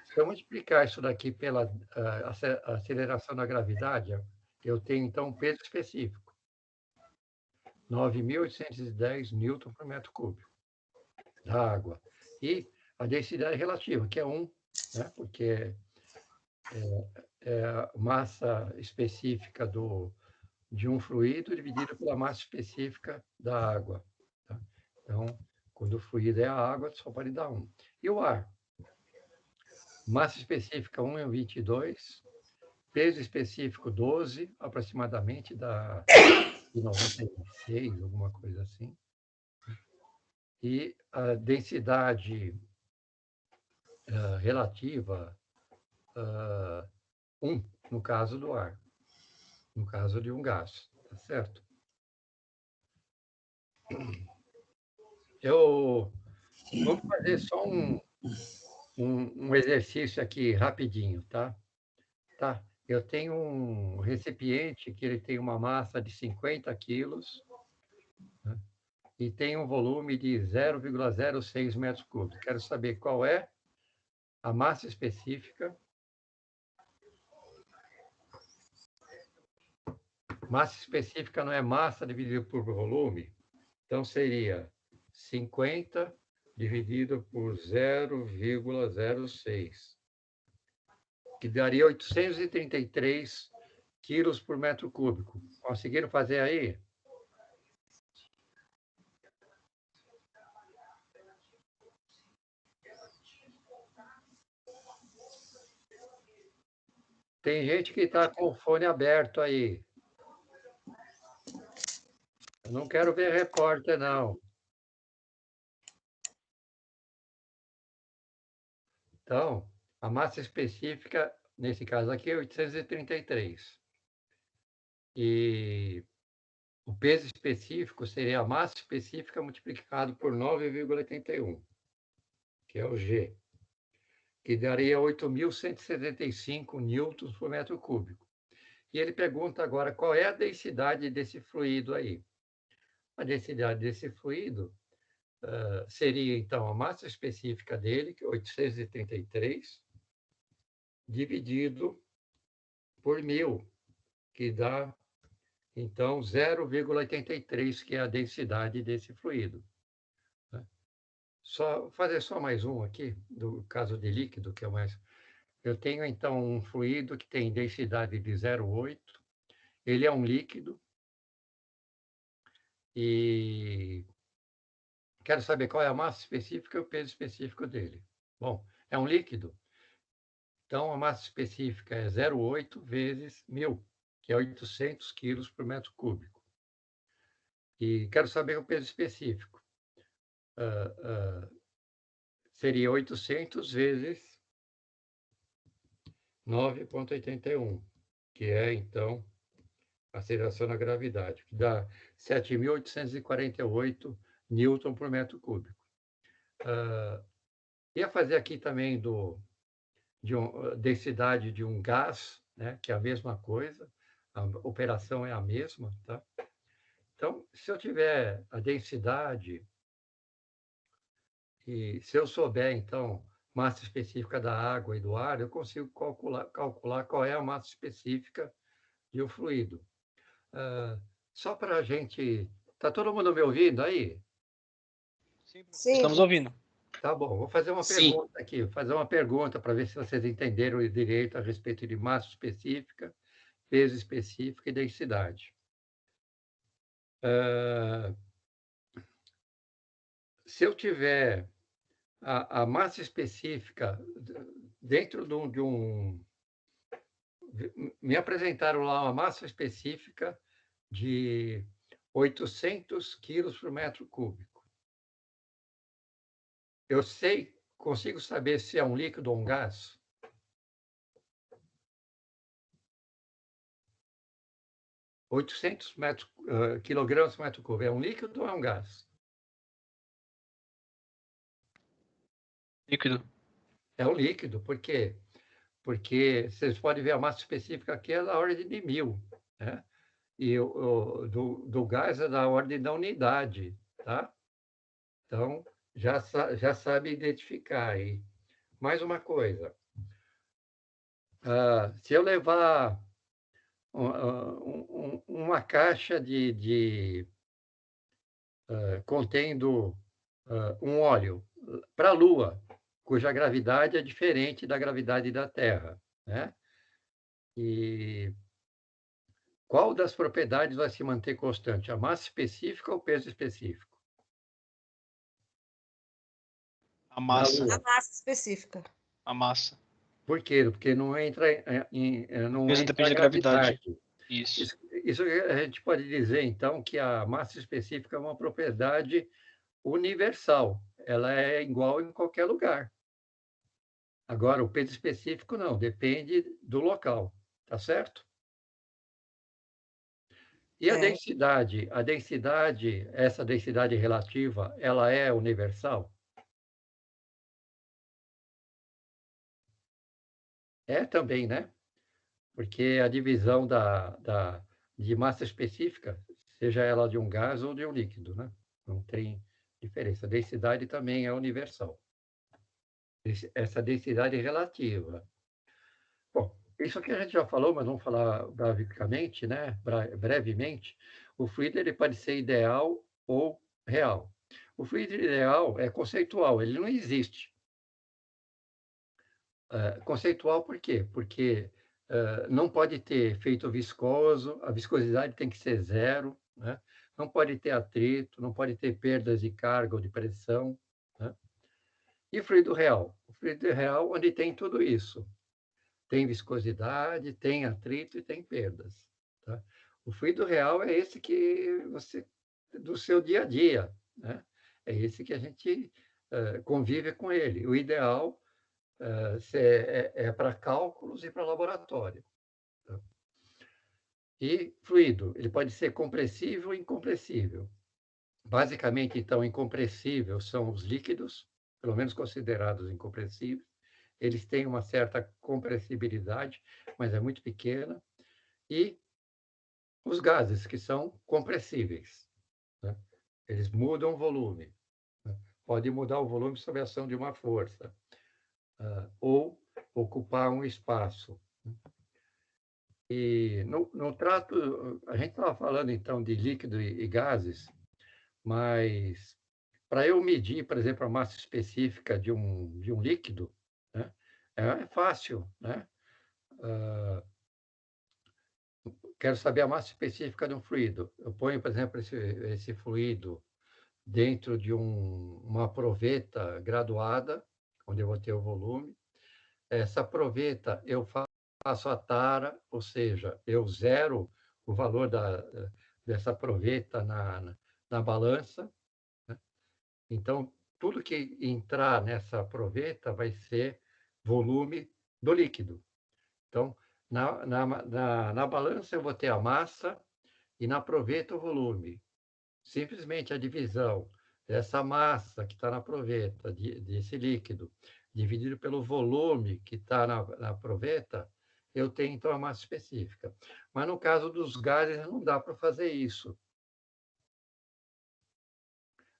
Se eu multiplicar isso daqui pela aceleração da gravidade, eu tenho, então, um peso específico, 9.810 newton por metro cúbico da água. E a densidade relativa, que é 1, né? Porque é a massa específica de um fluido dividido pela massa específica da água. Tá? Então, quando o fluido é a água, só pode dar 1. E o ar? Massa específica 1,22, peso específico 12, aproximadamente, de 96, alguma coisa assim. E a densidade relativa, 1, no caso do ar, no caso de um gás, tá certo? Vamos fazer só um exercício aqui rapidinho, tá? Tá. Eu tenho um recipiente que ele tem uma massa de 50 quilos, né? E tem um volume de 0,06 metros cúbicos. Quero saber qual é a massa específica. Massa específica não é massa dividido por volume? Então, seria 50 dividido por 0,06, que daria 833 quilos por metro cúbico. Conseguiram fazer aí? Tem gente que está com o fone aberto aí. Eu não quero ver repórter, não. Então, a massa específica, nesse caso aqui, é 833. E o peso específico seria a massa específica multiplicado por 9,81, que é o G, que daria 8.175 newtons por metro cúbico. E ele pergunta agora qual é a densidade desse fluido aí. A densidade desse fluido seria, então, a massa específica dele, que é 833, dividido por 1.000, que dá, então, 0,83, que é a densidade desse fluido. Fazer só mais um aqui, do caso de líquido, que é o mais... Eu tenho, então, um fluido que tem densidade de 0,8, ele é um líquido, e quero saber qual é a massa específica e o peso específico dele. Bom, é um líquido, então a massa específica é 0,8 vezes 1.000, que é 800 quilos por metro cúbico. E quero saber o peso específico. Seria 800 vezes 9,81. que é, então, a aceleração na gravidade, que dá 7.848 newton por metro cúbico. Ia fazer aqui também densidade de um gás, né, que é a mesma coisa, a operação é a mesma, tá? Então, se eu tiver a densidade, e se eu souber, então, massa específica da água e do ar, eu consigo calcular qual é a massa específica de um fluido. Só para a gente... Está todo mundo me ouvindo aí? Sim. Estamos ouvindo. Tá bom, vou fazer uma pergunta aqui, vou fazer uma pergunta para ver se vocês entenderam direito a respeito de massa específica, peso específico e densidade. Se eu tiver a massa específica dentro de um... Me apresentaram lá uma massa específica de 800 quilos por metro cúbico. Eu consigo saber se é um líquido ou um gás? 800 quilogramas por metro cúbico. É um líquido ou é um gás? Líquido. É um líquido. Por quê? Porque vocês podem ver a massa específica aqui é da ordem de 1000, né? E do gás é da ordem da unidade, tá? Então, já sabe identificar aí. Mais uma coisa. Se eu levar uma caixa contendo um óleo para a Lua, cuja gravidade é diferente da gravidade da Terra, né? E qual das propriedades vai se manter constante? A massa específica ou o peso específico? A massa. A massa específica. A massa. Por quê? Porque não entra O peso depende da gravidade. Isso. Isso a gente pode dizer, então, que a massa específica é uma propriedade universal. Ela é igual em qualquer lugar. Agora, o peso específico não, depende do local, tá certo? E a densidade? A densidade, essa densidade relativa, ela é universal? É também, né? Porque a divisão de massa específica, seja ela de um gás ou de um líquido, né? Não tem diferença. A densidade também é universal. Essa densidade relativa. Bom, isso aqui a gente já falou, mas vamos falar basicamente, né? Brevemente. O fluido ele pode ser ideal ou real. O fluido ideal é conceitual, ele não existe. Conceitual por quê? Porque não pode ter efeito viscoso, a viscosidade tem que ser zero, né? Não pode ter atrito, não pode ter perdas de carga ou de pressão, né? E fluido real? O fluido real onde tem tudo isso. Tem viscosidade, tem atrito e tem perdas, tá? O fluido real é esse que você, do seu dia a dia, né? É esse que a gente convive com ele. O ideal é para cálculos e para laboratório. Tá? E fluido, ele pode ser compressível ou incompressível. Basicamente, então, incompressível são os líquidos, pelo menos considerados incompressíveis. Eles têm uma certa compressibilidade, mas é muito pequena. E os gases, que são compressíveis, né? Eles mudam o volume. Né? Pode mudar o volume sob a ação de uma força, ou ocupar um espaço. E no trato, a gente estava falando então de líquido e gases, mas para eu medir, por exemplo, a massa específica de um líquido, né, é fácil, né? Quero saber a massa específica de um fluido. Eu ponho, por exemplo, esse fluido dentro de uma proveta graduada, onde eu vou ter o volume. Essa proveta, eu faço a tara, ou seja, eu zero o valor dessa proveta na balança, né? Então, tudo que entrar nessa proveta vai ser volume do líquido. Então, Na balança eu vou ter a massa e na proveta o volume. Simplesmente a divisão dessa massa que está na proveta, desse líquido, dividido pelo volume que está na proveta, eu tenho, então, a massa específica. Mas, no caso dos gases, não dá para fazer isso.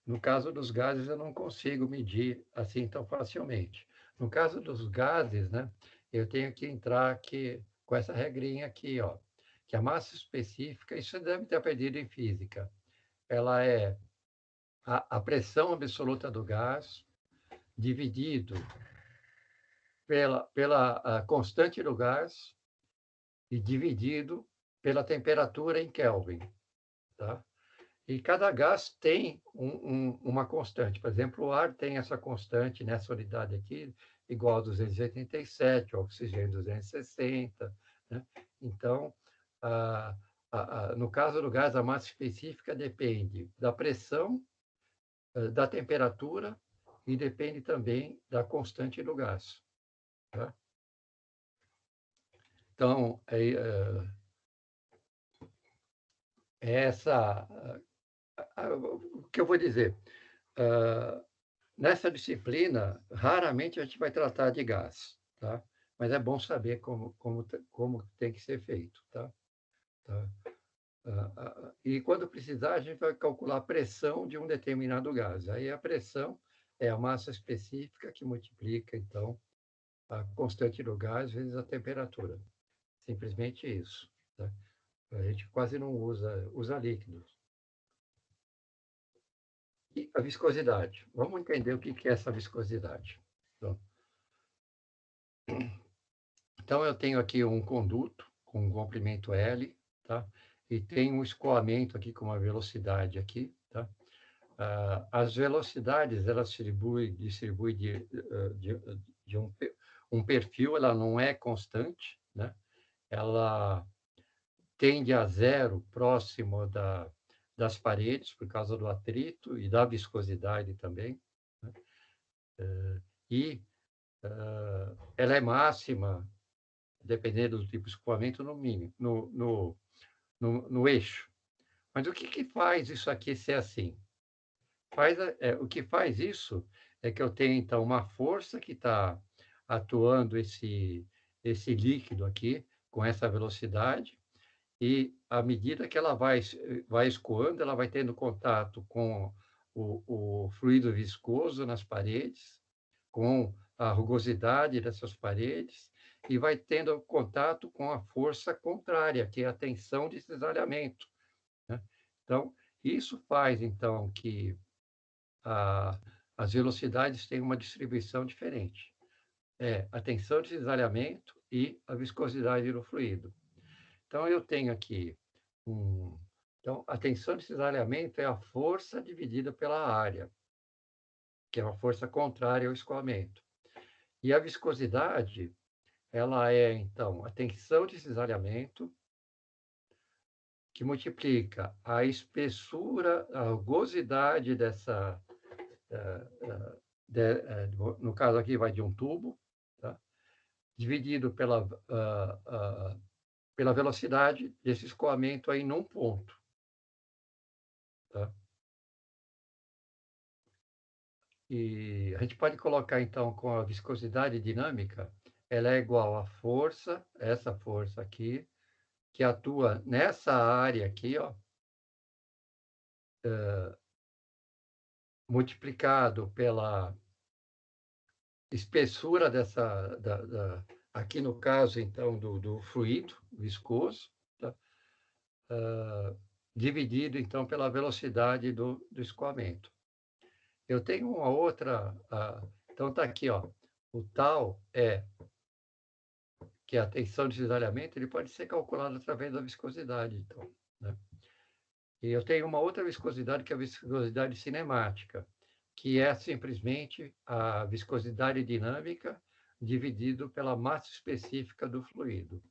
No caso dos gases, eu não consigo medir assim tão facilmente. No caso dos gases, né, eu tenho que entrar aqui com essa regrinha aqui, ó, que a massa específica, isso você deve ter aprendido em física, ela é a pressão absoluta do gás dividido pela a constante do gás e dividido pela temperatura em Kelvin, tá? E cada gás tem uma constante. Por exemplo, o ar tem essa constante nessa unidade aqui, igual a 287, o oxigênio 260, né? Então, no caso do gás, a massa específica depende da pressão, da temperatura e depende também da constante do gás. Tá? Então, essa, o que eu vou dizer? Nessa disciplina, raramente a gente vai tratar de gás, tá? Mas é bom saber como tem que ser feito, tá? Tá? E quando precisar, a gente vai calcular a pressão de um determinado gás. Aí a pressão é a massa específica que multiplica, então, a constante do gás vezes a temperatura. Simplesmente isso. Tá? A gente quase não usa líquidos. E a viscosidade. Vamos entender o que é essa viscosidade. Então, eu tenho aqui um conduto com um comprimento L, tá? E tem um escoamento aqui com uma velocidade aqui, tá? As velocidades, elas distribuem de um perfil, ela não é constante, né? Ela tende a zero próximo das paredes, por causa do atrito e da viscosidade também, né? E ela é máxima, dependendo do tipo de escoamento, no mínimo, no eixo. Mas o que faz isso aqui ser assim? O que faz isso é que eu tenho, então, uma força que está atuando esse líquido aqui, com essa velocidade, e à medida que ela vai escoando, ela vai tendo contato com o fluido viscoso nas paredes, com a rugosidade dessas paredes, e vai tendo contato com a força contrária, que é a tensão de cisalhamento, né? Então, isso faz, então, que as velocidades tenham uma distribuição diferente. A tensão de cisalhamento e a viscosidade do fluido. Então, eu tenho aqui Então, a tensão de cisalhamento é a força dividida pela área, que é uma força contrária ao escoamento. E a viscosidade, ela é, então, a tensão de cisalhamento, que multiplica a espessura, a rugosidade dessa, no caso aqui vai de um tubo, tá? Dividido pela velocidade desse escoamento aí num ponto. Tá? E a gente pode colocar, então, com a viscosidade dinâmica, ela é igual à força, essa força aqui, que atua nessa área aqui, ó, multiplicado pela espessura aqui no caso, então, do fluido viscoso, tá? Dividido, então, pela velocidade do escoamento. Eu tenho uma outra... então, está aqui, ó, o tal que é a tensão de cisalhamento, ele pode ser calculado através da viscosidade, então, né? E eu tenho uma outra viscosidade, que é a viscosidade cinemática, que é simplesmente a viscosidade dinâmica dividido pela massa específica do fluido.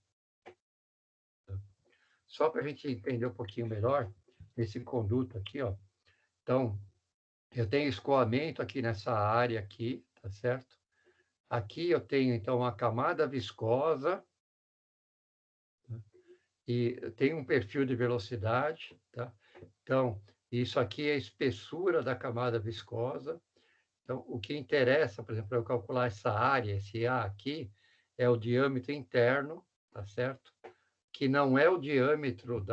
Só para a gente entender um pouquinho melhor, esse conduto aqui, ó. Então, eu tenho escoamento aqui nessa área aqui, tá certo? Aqui eu tenho, então, uma camada viscosa, e tem um perfil de velocidade, tá? Então, isso aqui é a espessura da camada viscosa. Então, o que interessa, por exemplo, para eu calcular essa área, esse A aqui, é o diâmetro interno, tá certo? Que não é o diâmetro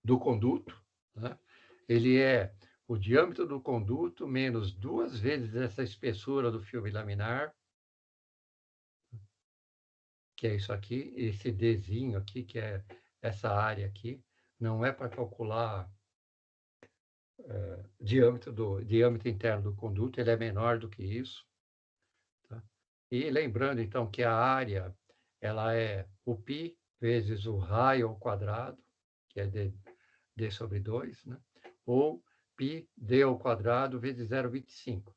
do conduto, né? Ele é o diâmetro do conduto menos 2 vezes essa espessura do filme laminar, que é isso aqui, esse Dzinho aqui, que é essa área aqui, não é para calcular diâmetro interno do conduto, ele é menor do que isso. Tá? E lembrando, então, que a área ela é o π vezes o raio ao quadrado, que é d sobre 2, né? Ou πd ao quadrado vezes 0,25.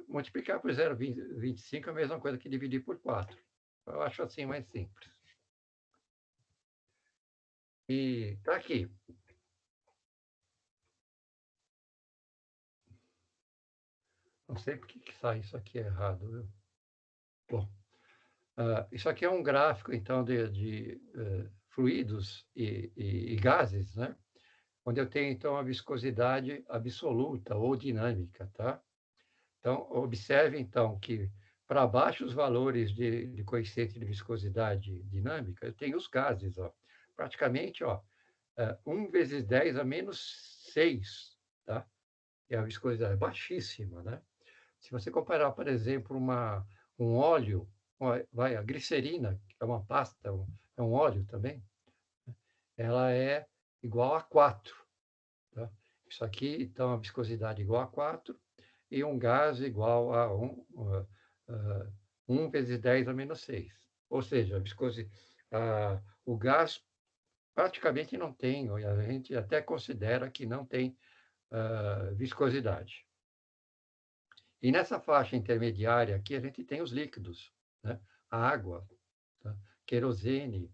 Multiplicar por 0,25 é a mesma coisa que dividir por 4. Eu acho assim mais simples. E está aqui. Não sei por que sai isso aqui errado. Viu? Bom, isso aqui é um gráfico, então, de fluidos e gases, né? Onde eu tenho, então, a viscosidade absoluta ou dinâmica, tá? Então, observe, então, que para baixo os valores de coeficiente de viscosidade dinâmica, eu tenho os gases, ó. Praticamente, ó, 1 vezes 10 a menos 6, tá? É a viscosidade baixíssima, né? Se você comparar, por exemplo, um óleo, a glicerina, que é uma pasta, é um óleo também, ela é igual a 4. Tá? Isso aqui, então, a viscosidade igual a 4 e um gás igual a 1 vezes 10 a menos 6. Ou seja, o gás praticamente não tem, a gente até considera que não tem viscosidade. E nessa faixa intermediária aqui, a gente tem os líquidos, né? A água, tá? Querosene,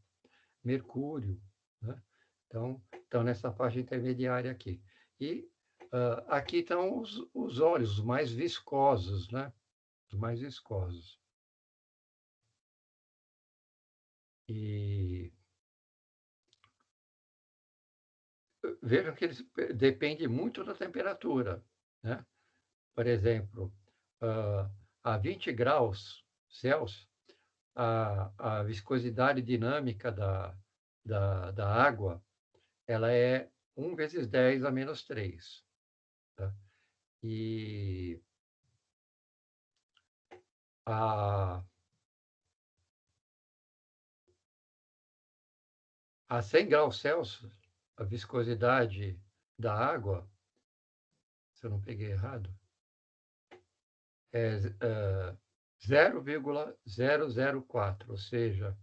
mercúrio, né? Então, nessa faixa intermediária aqui. E aqui estão os óleos, os mais viscosos, né? Os mais viscosos. E vejam que eles dependem muito da temperatura, né? Por exemplo, a 20 graus Celsius, a viscosidade dinâmica da água, ela é 1 vezes 10 a menos 3. Tá? E a 100 graus Celsius, a viscosidade da água, se eu não peguei errado, é 0,004, ou seja,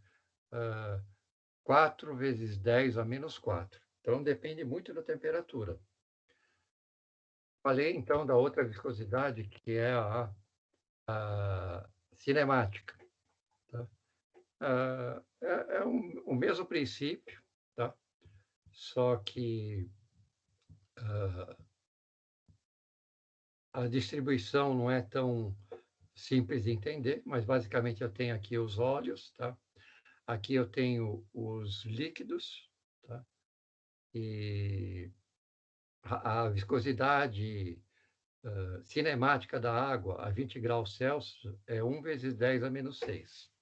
4 vezes 10 a menos 4. Então, depende muito da temperatura. Falei, então, da outra viscosidade, que é a cinemática. Tá? É o mesmo princípio, tá? Só que a distribuição não é tão simples de entender, mas basicamente eu tenho aqui os óleos, tá? Aqui eu tenho os líquidos, tá? E a viscosidade cinemática da água a 20 graus Celsius é 1 vezes 10 a menos 6.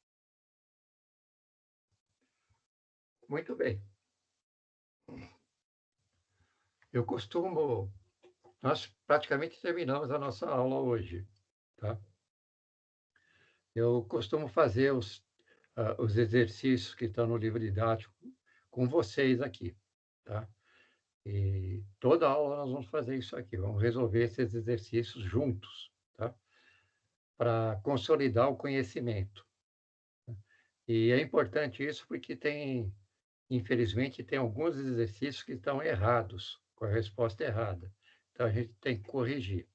Muito bem. Eu costumo... Nós praticamente terminamos a nossa aula hoje, tá? Eu costumo fazer os exercícios que estão no livro didático com vocês aqui, tá? E toda aula nós vamos fazer isso aqui, vamos resolver esses exercícios juntos, tá? Para consolidar o conhecimento. E é importante isso porque infelizmente, tem alguns exercícios que estão errados, com a resposta errada. Então, a gente tem que corrigir.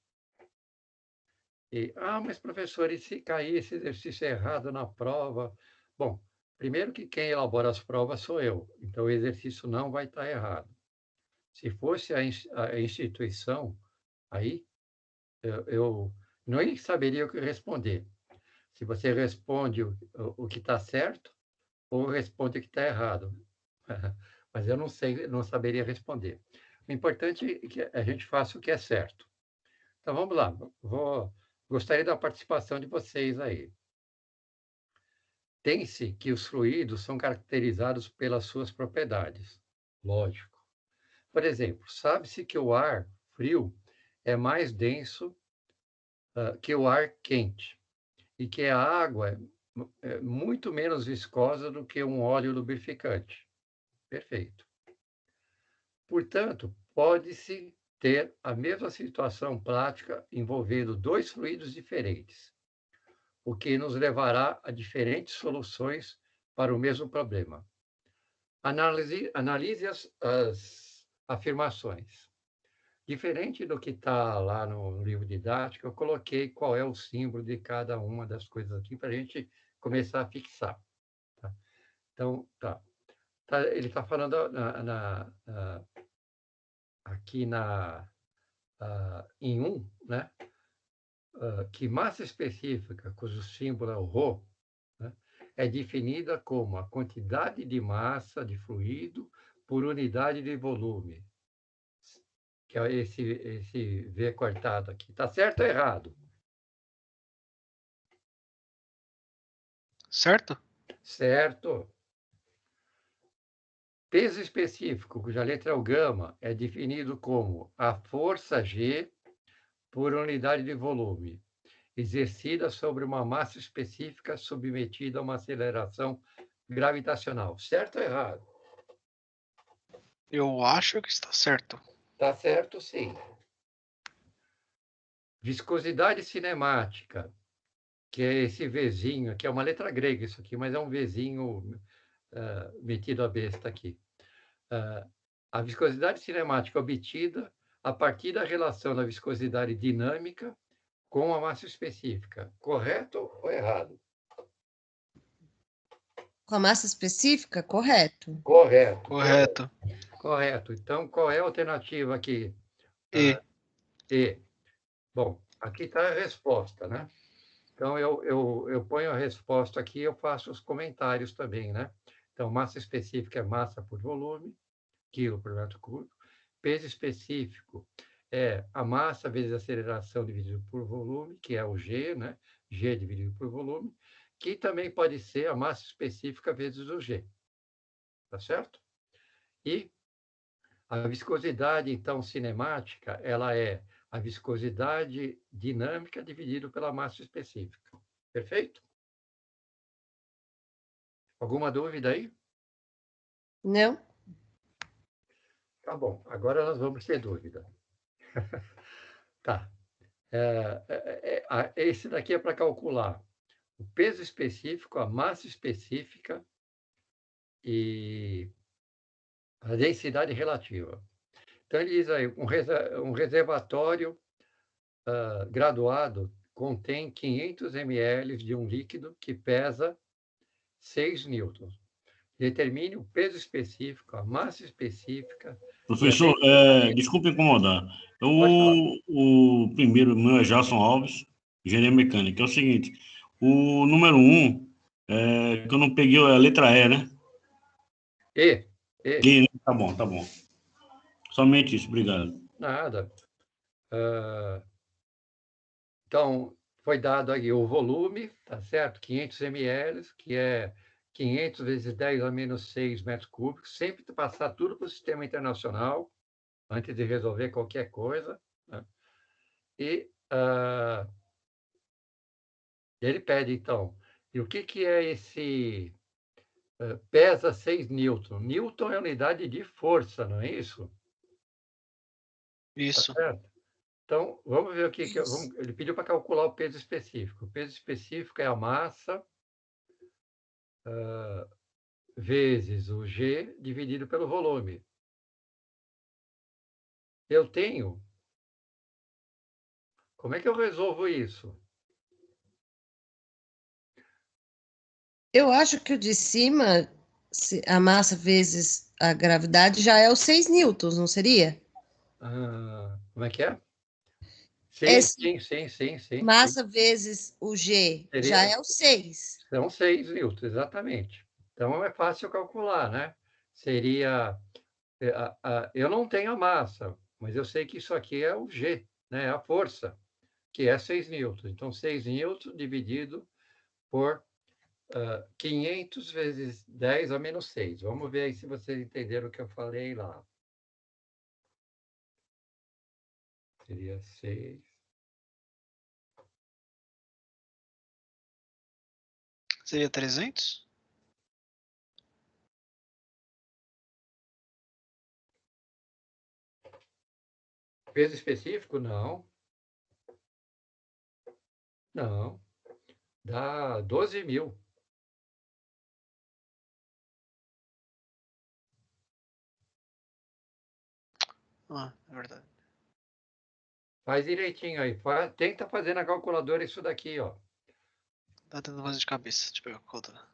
Mas professor, e se cair esse exercício errado na prova? Bom, primeiro que quem elabora as provas sou eu, então o exercício não vai estar errado. Se fosse a instituição, aí eu nem saberia o que responder. Se você responde o que está certo, ou responde que está errado. Mas eu não sei, não saberia responder. O importante é que a gente faça o que é certo. Então, vamos lá. Gostaria da participação de vocês aí. Tem-se que os fluidos são caracterizados pelas suas propriedades. Lógico. Por exemplo, sabe-se que o ar frio é mais denso que o ar quente e que a água é muito menos viscosa do que um óleo lubrificante. Perfeito. Portanto, pode-se ter a mesma situação prática envolvendo dois fluidos diferentes, o que nos levará a diferentes soluções para o mesmo problema. Analise as afirmações. Diferente do que está lá no livro didático, eu coloquei qual é o símbolo de cada uma das coisas aqui para a gente começar a fixar. Tá? Então, ele está falando aqui em 1, né? Que massa específica, cujo símbolo é o ρ, né? É definida como a quantidade de massa de fluido por unidade de volume, que é esse V cortado aqui. Está certo ou errado? Certo? Certo. Peso específico, cuja letra é o gama, é definido como a força G por unidade de volume, exercida sobre uma massa específica submetida a uma aceleração gravitacional. Certo ou errado? Eu acho que está certo. Está certo, sim. Viscosidade cinemática, que é esse Vzinho, que é uma letra grega isso aqui, mas é um Vzinho metido a besta aqui. A viscosidade cinemática obtida a partir da relação da viscosidade dinâmica com a massa específica. Correto ou errado? Com a massa específica? Correto. Correto. Correto. Correto. Então, qual é a alternativa aqui? E. E. Bom, aqui está a resposta, né? Então, eu ponho a resposta aqui, eu faço os comentários também, né? Então, massa específica é massa por volume, quilo por metro cúbico. Peso específico é a massa vezes a aceleração dividido por volume, que é o G, né? G dividido por volume, que também pode ser a massa específica vezes o G. Tá certo? E a viscosidade, então, cinemática, ela é a viscosidade dinâmica dividido pela massa específica. Perfeito? Alguma dúvida aí? Não? Tá bom, agora nós vamos ter dúvida. Tá. Esse daqui é para calcular o peso específico, a massa específica e a densidade relativa. Então, ele diz aí, um reservatório graduado contém 500 ml de um líquido que pesa 6 newtons. Determine o peso específico, a massa específica. Professor, desculpe incomodar. Pode O primeiro, meu é Jason Alves, engenharia mecânica. É o seguinte, o número 1, que eu não peguei a letra E, né? E. E, né? Tá bom, tá bom. Somente isso, obrigado. Nada. Então, foi dado aí o volume, tá certo? 500 ml, que é 500 vezes 10 a menos 6 metros cúbicos, sempre passar tudo para o sistema internacional, antes de resolver qualquer coisa. Né? E ele pede, então, e o que é esse... pesa 6 newton. Newton é unidade de força, não é isso? Isso. Tá certo? Então, vamos ver o que ele pediu para calcular o peso específico. O peso específico é a massa vezes o G dividido pelo volume. Eu tenho. Como é que eu resolvo isso? Eu acho que o de cima, a massa vezes a gravidade, já é os 6 newtons, não seria? Como é que é? Esse Sim. massa vezes o G já é o 6. São 6 newtons, exatamente. Então, é fácil calcular, né? Seria... eu não tenho a massa, mas eu sei que isso aqui é o G, né? A força, que é 6 newtons. Então, 6 newtons dividido por 500 vezes 10 a menos 6. Vamos ver aí se vocês entenderam o que eu falei lá. Seria 6. Seria 300? Peso específico? Não. Não. Dá 12 mil. Ah, é verdade. Faz direitinho aí. Tenta fazer na calculadora isso daqui, ó. Tá tentando fazer de cabeça. Deixa eu pegar a calculadora.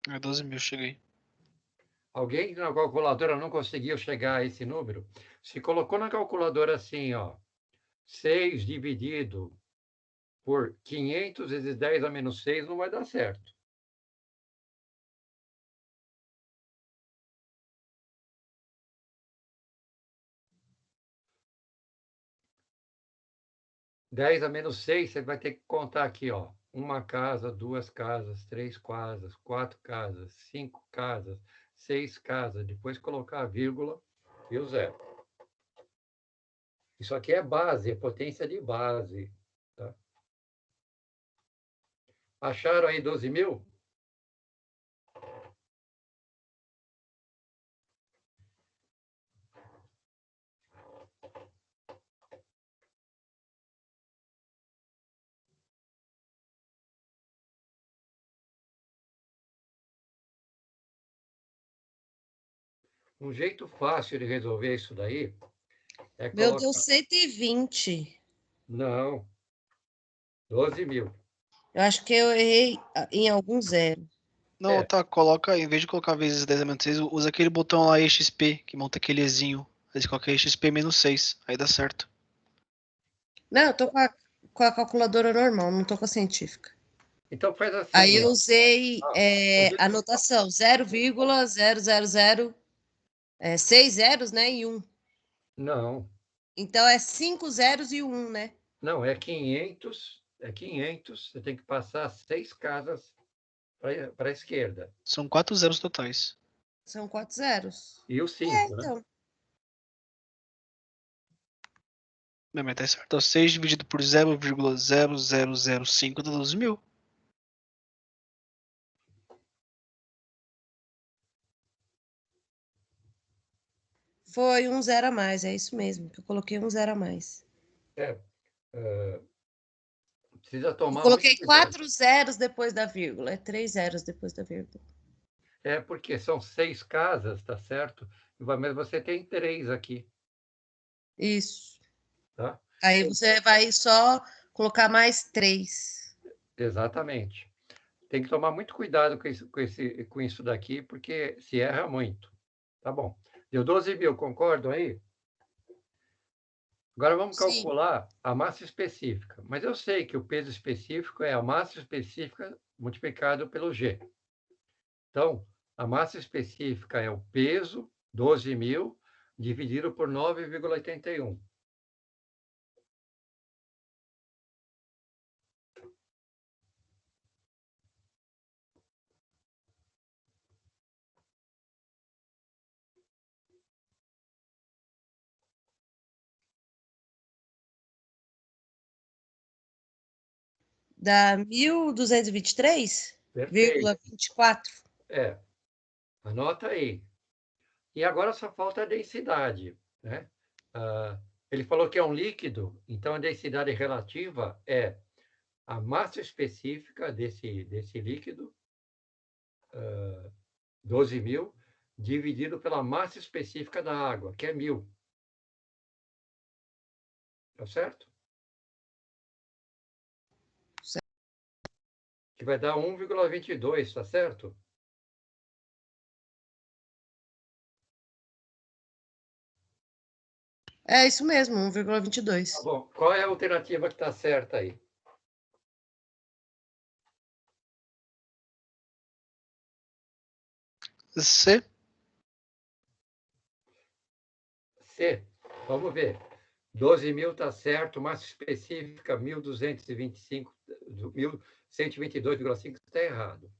É 12 mil, cheguei. Alguém na calculadora não conseguiu chegar a esse número? Se colocou na calculadora assim, ó, 6 dividido por 500 vezes 10 a menos 6 não vai dar certo. Dez a menos 6, você vai ter que contar aqui, ó. Uma casa, duas casas, três casas, quatro casas, cinco casas, seis casas. Depois colocar a vírgula e o zero. Isso aqui é base, é potência de base. Tá? Acharam aí 12 mil? Um jeito fácil de resolver isso daí é Meu, deu colocar... 120. Não, 12 mil. Eu acho que eu errei em algum zero. Não, É. tá, coloca, em vez de colocar vezes 10 a menos 6, usa aquele botão lá EXP, que monta aquele Ezinho. Aí você coloca EXP menos 6, aí dá certo. Não, eu tô com a calculadora normal, não tô com a científica. Então faz Aí assim, eu ó. usei O jeito- anotação 0,000, 6 zeros, né, e 1. Não, Então é 5 zeros e 1, né? não, é 500, você tem que passar 6 casas para a esquerda. São 4 zeros totais. São 4 zeros. E o 5, né? Então, Não, mas tá certo. 6 dividido por 0,0005 dá 12 mil. foi um zero a mais, é isso mesmo, que eu coloquei um zero a mais. É, precisa Eu tomar muito coloquei cuidado. 4 zeros depois da vírgula, é 3 zeros depois da vírgula. É porque são 6 casas, tá certo? Mas você tem 3 aqui, Isso. tá? Aí você vai só colocar mais 3. Exatamente. Tem que tomar muito cuidado com isso daqui, porque se erra muito. Tá bom. Deu 12 mil, concordam aí? Agora vamos Sim. calcular a massa específica. Mas eu sei que o peso específico é a massa específica multiplicado pelo G. Então, a massa específica é o peso, 12 mil, dividido por 9,81. Dá 1.223,24. Perfeito. É, anota aí. E agora só falta a densidade, né? Ele falou que é um líquido, então a densidade relativa é a massa específica desse líquido, 12 mil, dividido pela massa específica da água, que é 1.000. Tá certo? que vai dar 1,22, tá certo? É isso mesmo, Tá 1,22. bom. Qual é a alternativa que está certa aí? C. C. Vamos ver. 12.000 está certo, massa específica 1.225, 1.122,5 está errado.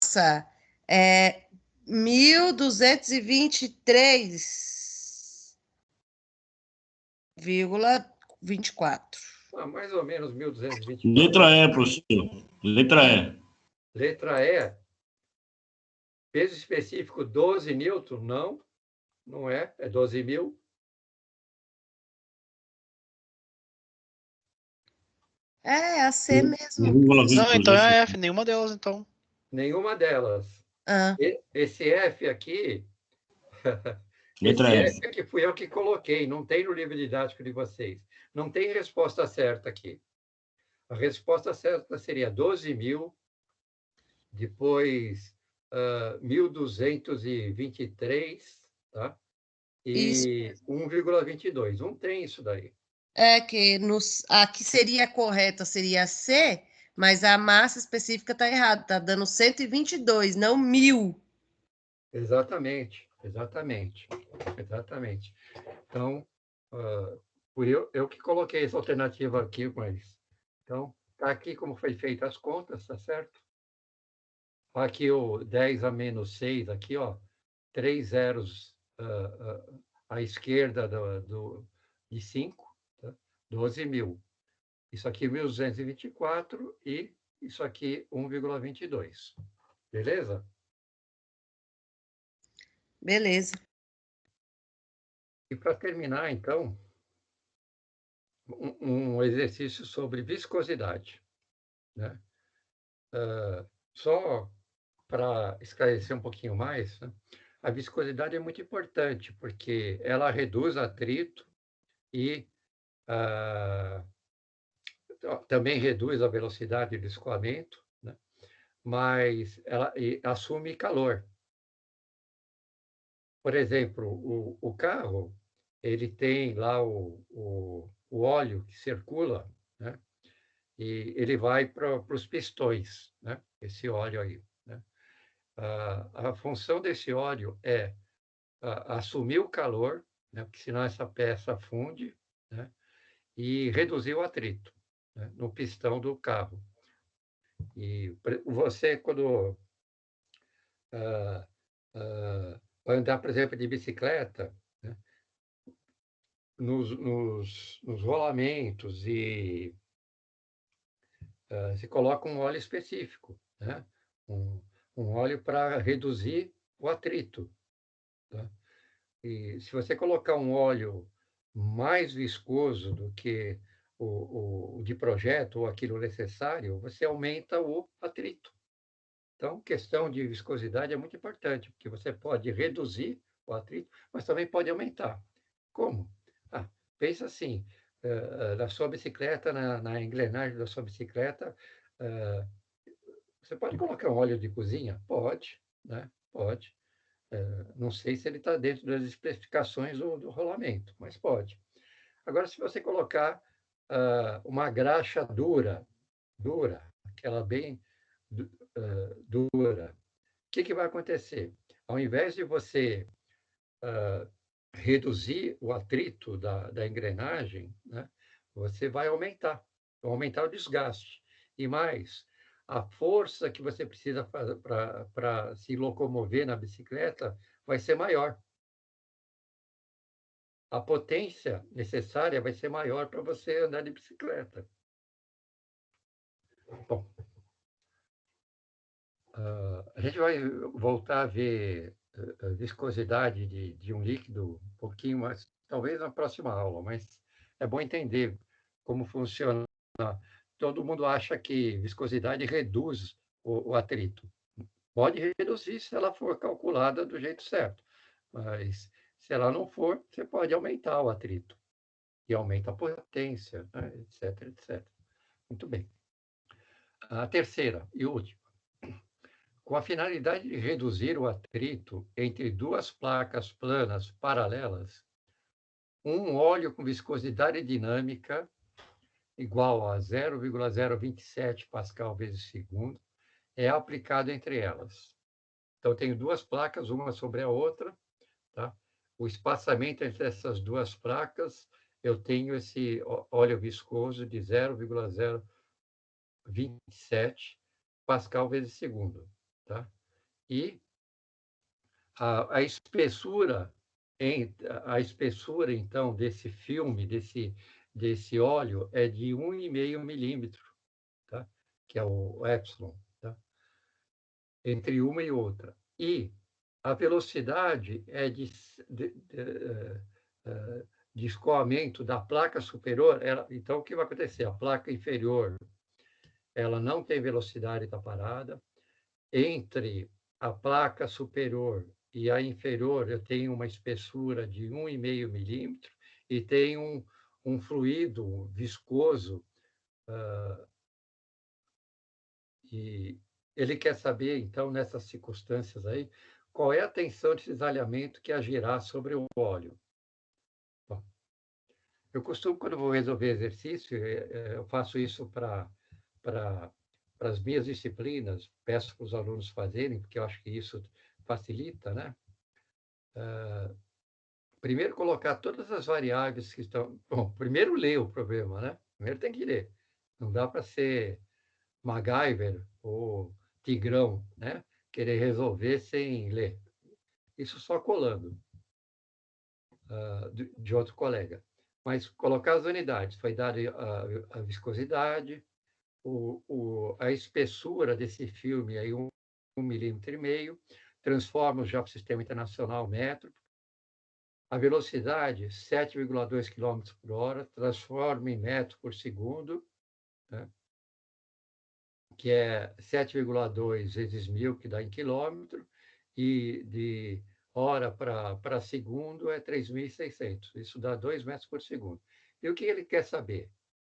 Nossa, é 1.223,24. Mais ou menos 1.224. Letra E, professor. Letra E. Letra E. Peso específico 12 newton? Não, não é. É 12.000. É a C mesmo. 1,22, Não, então assim. é a F, nenhuma delas, então. Nenhuma delas. Ah, Esse F aqui, Letra esse F. F aqui fui eu que coloquei, não tem no livro didático de vocês. Não tem resposta certa aqui. A resposta certa seria 12.000, depois 1.223, tá? isso. E 1,22. Não tem isso daí. É que a que seria correta seria a C, mas a massa específica está errada. Está dando 122, não 1.000. Exatamente, exatamente, exatamente. Então, por eu que coloquei essa alternativa aqui, mas então tá aqui como foi feita as contas, tá certo? Aqui o 10 a menos 6 aqui, ó, 3 zeros à esquerda de 5, tá? 12.000. Isso aqui 1.224 e isso aqui 1,22. Beleza? Beleza. E para terminar, então, um exercício sobre viscosidade, né? Só para esclarecer um pouquinho mais, né? A viscosidade é muito importante, porque ela reduz atrito e também reduz a velocidade de escoamento, né? Mas ela assume calor. Por exemplo, o carro, ele tem lá o óleo que circula, né? E ele vai para os pistões, né? Esse óleo aí, né? A função desse óleo é assumir o calor, né? Porque senão essa peça funde, né? E reduzir o atrito, né? No pistão do carro. E você, quando vai andar, por exemplo, de bicicleta, né? Nos rolamentos e se coloca um óleo específico, né? Um óleo para reduzir o atrito, tá? E se você colocar um óleo mais viscoso do que o de projeto ou aquilo necessário, você aumenta o atrito. Então, questão de viscosidade é muito importante, porque você pode reduzir o atrito, mas também pode aumentar. Como? Pensa assim, na sua bicicleta, na engrenagem da sua bicicleta, você pode colocar um óleo de cozinha? Pode, né? Pode. Não sei se ele está dentro das especificações do rolamento, mas pode. Agora, se você colocar uma graxa dura, aquela bem dura, o que vai acontecer? Ao invés de você reduzir o atrito da engrenagem, né, você vai aumentar o desgaste. E mais, a força que você precisa para se locomover na bicicleta vai ser maior. A potência necessária vai ser maior para você andar de bicicleta. Bom, a gente vai voltar a ver a viscosidade de um líquido um pouquinho mais, talvez na próxima aula, mas é bom entender como funciona. Todo mundo acha que viscosidade reduz o atrito. Pode reduzir se ela for calculada do jeito certo, mas se ela não for, você pode aumentar o atrito. e aumenta a potência, né? Etc, etc. Muito bem. A terceira e última. Com a finalidade de reduzir o atrito entre duas placas planas paralelas, um óleo com viscosidade dinâmica igual a 0,027 Pascal vezes segundo é aplicado entre elas. Então, tenho duas placas, uma sobre a outra, tá? O espaçamento entre essas duas placas, eu tenho esse óleo viscoso de 0,027 Pascal vezes segundo, tá? E a espessura, então, desse filme, desse óleo, é de 1,5 milímetro, tá? Que é o epsilon, tá? Entre uma e outra. E a velocidade é de escoamento da placa superior. Então, o que vai acontecer? A placa inferior ela não tem velocidade, está parada. Entre a placa superior e a inferior, eu tenho uma espessura de 1,5 milímetro e tenho um fluido viscoso. E ele quer saber, então, nessas circunstâncias aí, qual é a tensão de cisalhamento que agirá sobre o óleo. Bom, eu costumo, quando vou resolver exercício, eu faço isso para as minhas disciplinas, peço para os alunos fazerem, porque eu acho que isso facilita, né? Primeiro, colocar todas as variáveis que estão... Bom, primeiro ler o problema, né? Primeiro tem que ler. Não dá para ser MacGyver ou Tigrão, né? Querer resolver sem ler. Isso só colando de outro colega. Mas colocar as unidades, foi dada a viscosidade, a espessura desse filme, aí 1,5 milímetro, transforma já para o sistema internacional metro, a velocidade, 7,2 km por hora, transforma em metro por segundo, né? Que é 7,2 vezes 1.000, que dá em quilômetro, e de hora para segundo é 3.600. Isso dá 2 metros por segundo. E o que ele quer saber?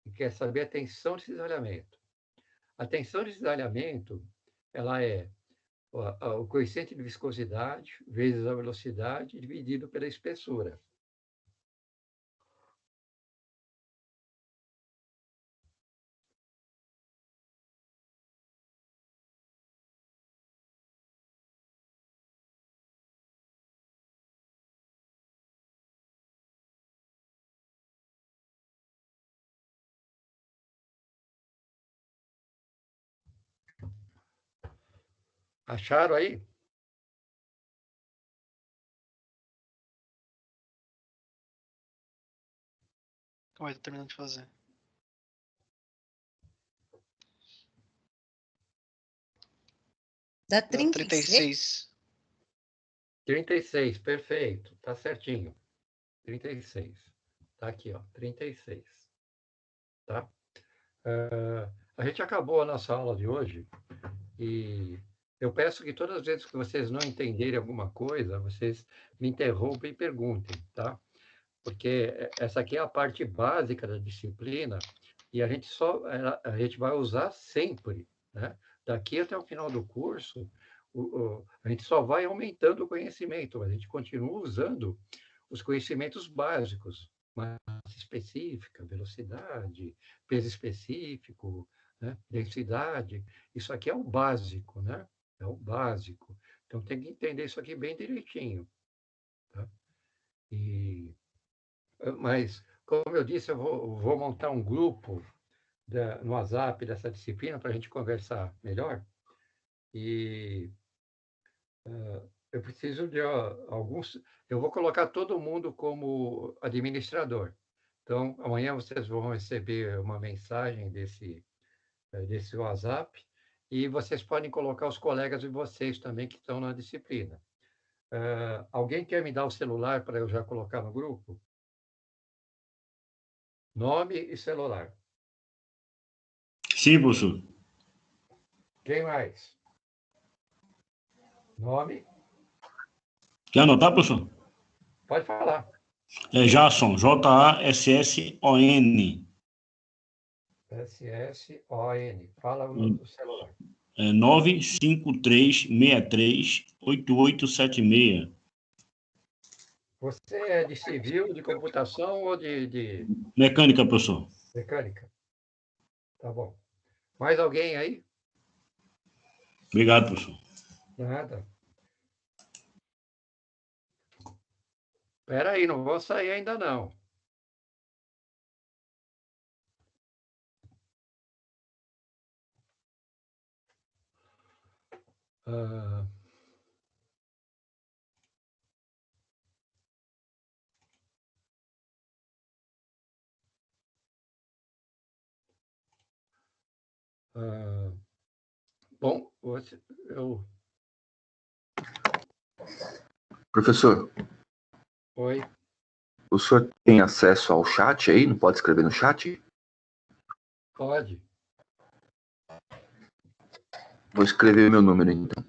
Ele quer saber a tensão de cisalhamento. A tensão de cisalhamento ela é o coeficiente de viscosidade vezes a velocidade dividido pela espessura. Acharam aí? Calma aí, tô terminando de fazer. Dá Dá 36? 36, perfeito, está certinho. 36. Está aqui, ó, 36. Tá? A gente acabou a nossa aula de hoje e eu peço que todas as vezes que vocês não entenderem alguma coisa, vocês me interrompem e perguntem, tá? Porque essa aqui é a parte básica da disciplina e a gente vai usar sempre, né? Daqui até o final do curso, a gente só vai aumentando o conhecimento, mas a gente continua usando os conhecimentos básicos, massa específica, velocidade, peso específico, né? Densidade. Isso aqui é o básico, né? É o básico. Então tem que entender isso aqui bem direitinho, tá? Mas, como eu disse, eu vou montar um grupo no WhatsApp dessa disciplina para a gente conversar melhor. E eu preciso de alguns. Eu vou colocar todo mundo como administrador. Então, amanhã vocês vão receber uma mensagem desse WhatsApp e vocês podem colocar os colegas de vocês também que estão na disciplina. Alguém quer me dar o celular para eu já colocar no grupo? Nome e celular. Sim, professor. Quem mais? Nome? Quer anotar, professor? Pode falar. É Jasson, Jasson. SSON. Fala o celular. É 953638876. Você é de civil, de computação ou de Mecânica, professor. mecânica? Tá bom. Mais alguém aí? Obrigado, professor. Nada. Espera aí, não vou sair ainda não. Ah, ah, bom, Professor, Oi. o senhor tem acesso ao chat aí? Não pode escrever no chat? Pode. Vou escrever meu número então.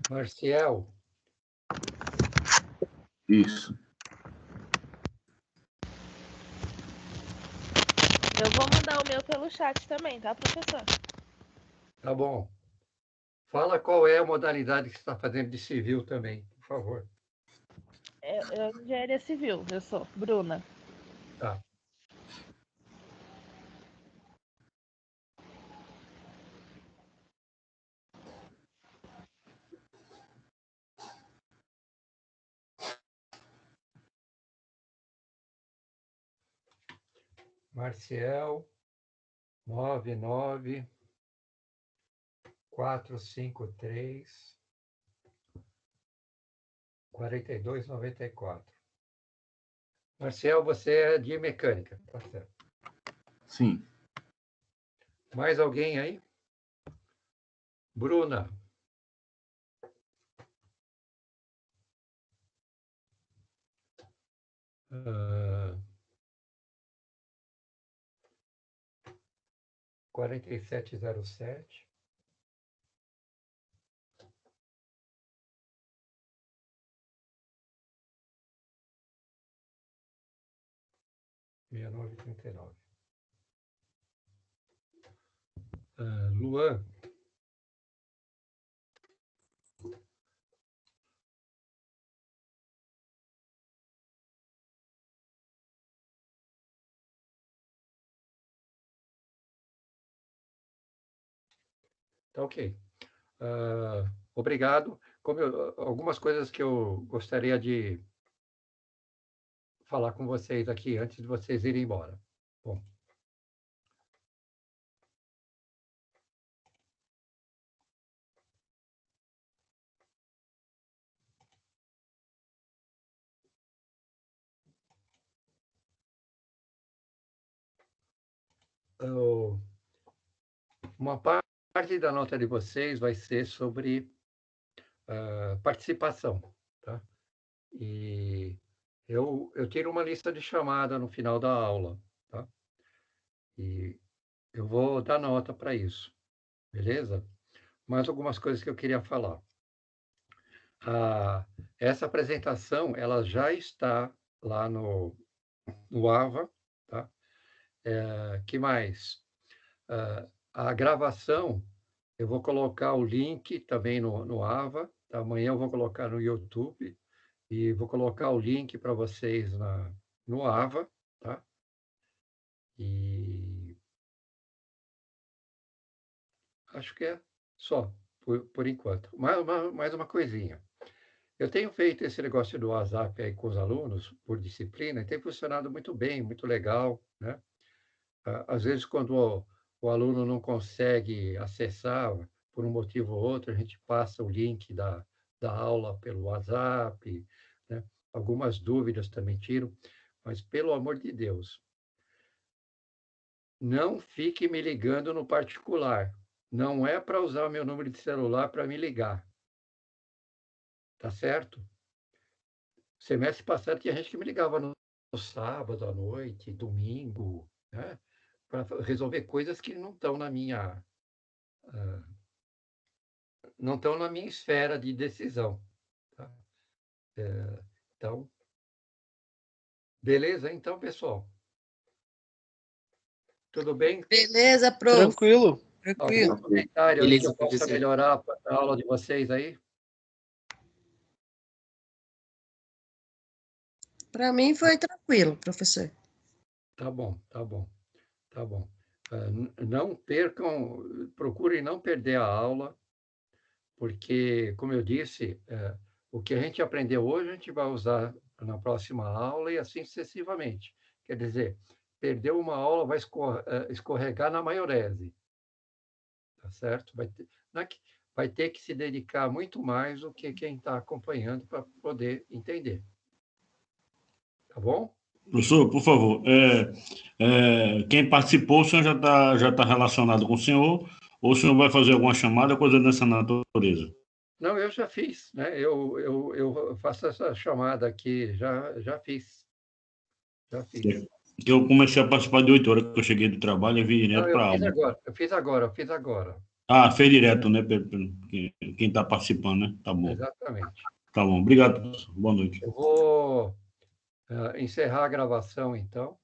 Marcial, Isso. Eu vou mandar o meu pelo chat também, tá, professor? tá bom. Fala qual é a modalidade que você está fazendo de civil também, por favor. Eu engenharia civil, eu sou Bruna. Tá. Marcial, 99453 4294. Marcial, você é de mecânica, tá certo. Sim. Mais alguém aí? Bruna. Uh, 4707. Luan. Tá ok. Obrigado. Algumas coisas que eu gostaria de falar com vocês aqui antes de vocês irem embora. Bom. Uma parte da nota de vocês vai ser sobre participação, tá? E eu tiro uma lista de chamada no final da aula, tá? E eu vou dar nota para isso, beleza? Mais algumas coisas que eu queria falar. Essa apresentação, ela já está lá no AVA, tá? Que mais? A gravação, eu vou colocar o link também no AVA, tá? Amanhã eu vou colocar no YouTube e vou colocar o link para vocês no AVA, tá? E acho que é só, por enquanto. Mais uma coisinha. Eu tenho feito esse negócio do WhatsApp aí com os alunos, por disciplina, e tem funcionado muito bem, muito legal, né? Às vezes, quando o aluno não consegue acessar, por um motivo ou outro, a gente passa o link da aula pelo WhatsApp, né? Algumas dúvidas também tiro, mas, pelo amor de Deus, não fique me ligando no particular. Não é para usar o meu número de celular para me ligar. Tá certo? Semestre passado tinha gente que me ligava no sábado à noite, domingo, né? para resolver coisas que não estão na minha esfera de decisão. Tá? Então, beleza? Então, pessoal. Tudo bem? Beleza, prof. Tranquilo. Tranquilo. Algum comentário aí que eu Beleza, possa professor. melhorar a aula de vocês aí? Para mim foi tranquilo, professor. Tá bom. Não percam, procurem não perder a aula, porque, como eu disse, o que a gente aprendeu hoje a gente vai usar na próxima aula e assim sucessivamente. Quer dizer, perdeu uma aula, vai escorregar na maionese. Tá certo? Vai ter que se dedicar muito mais do que quem está acompanhando para poder entender. Tá bom? Professor, por favor, quem participou, o senhor já tá relacionado com o senhor, ou o senhor vai fazer alguma chamada, coisa dessa natureza? Não, eu já fiz, né? Eu faço essa chamada aqui, já fiz. Já fiz. Que eu comecei a participar de 8 horas, que eu cheguei do trabalho e vim direto para a aula. Eu fiz agora. Ah, fez direto, né? Quem está participando, né? Tá bom. Exatamente. Tá bom. Obrigado, professor. Boa noite. Eu vou encerrar a gravação, então.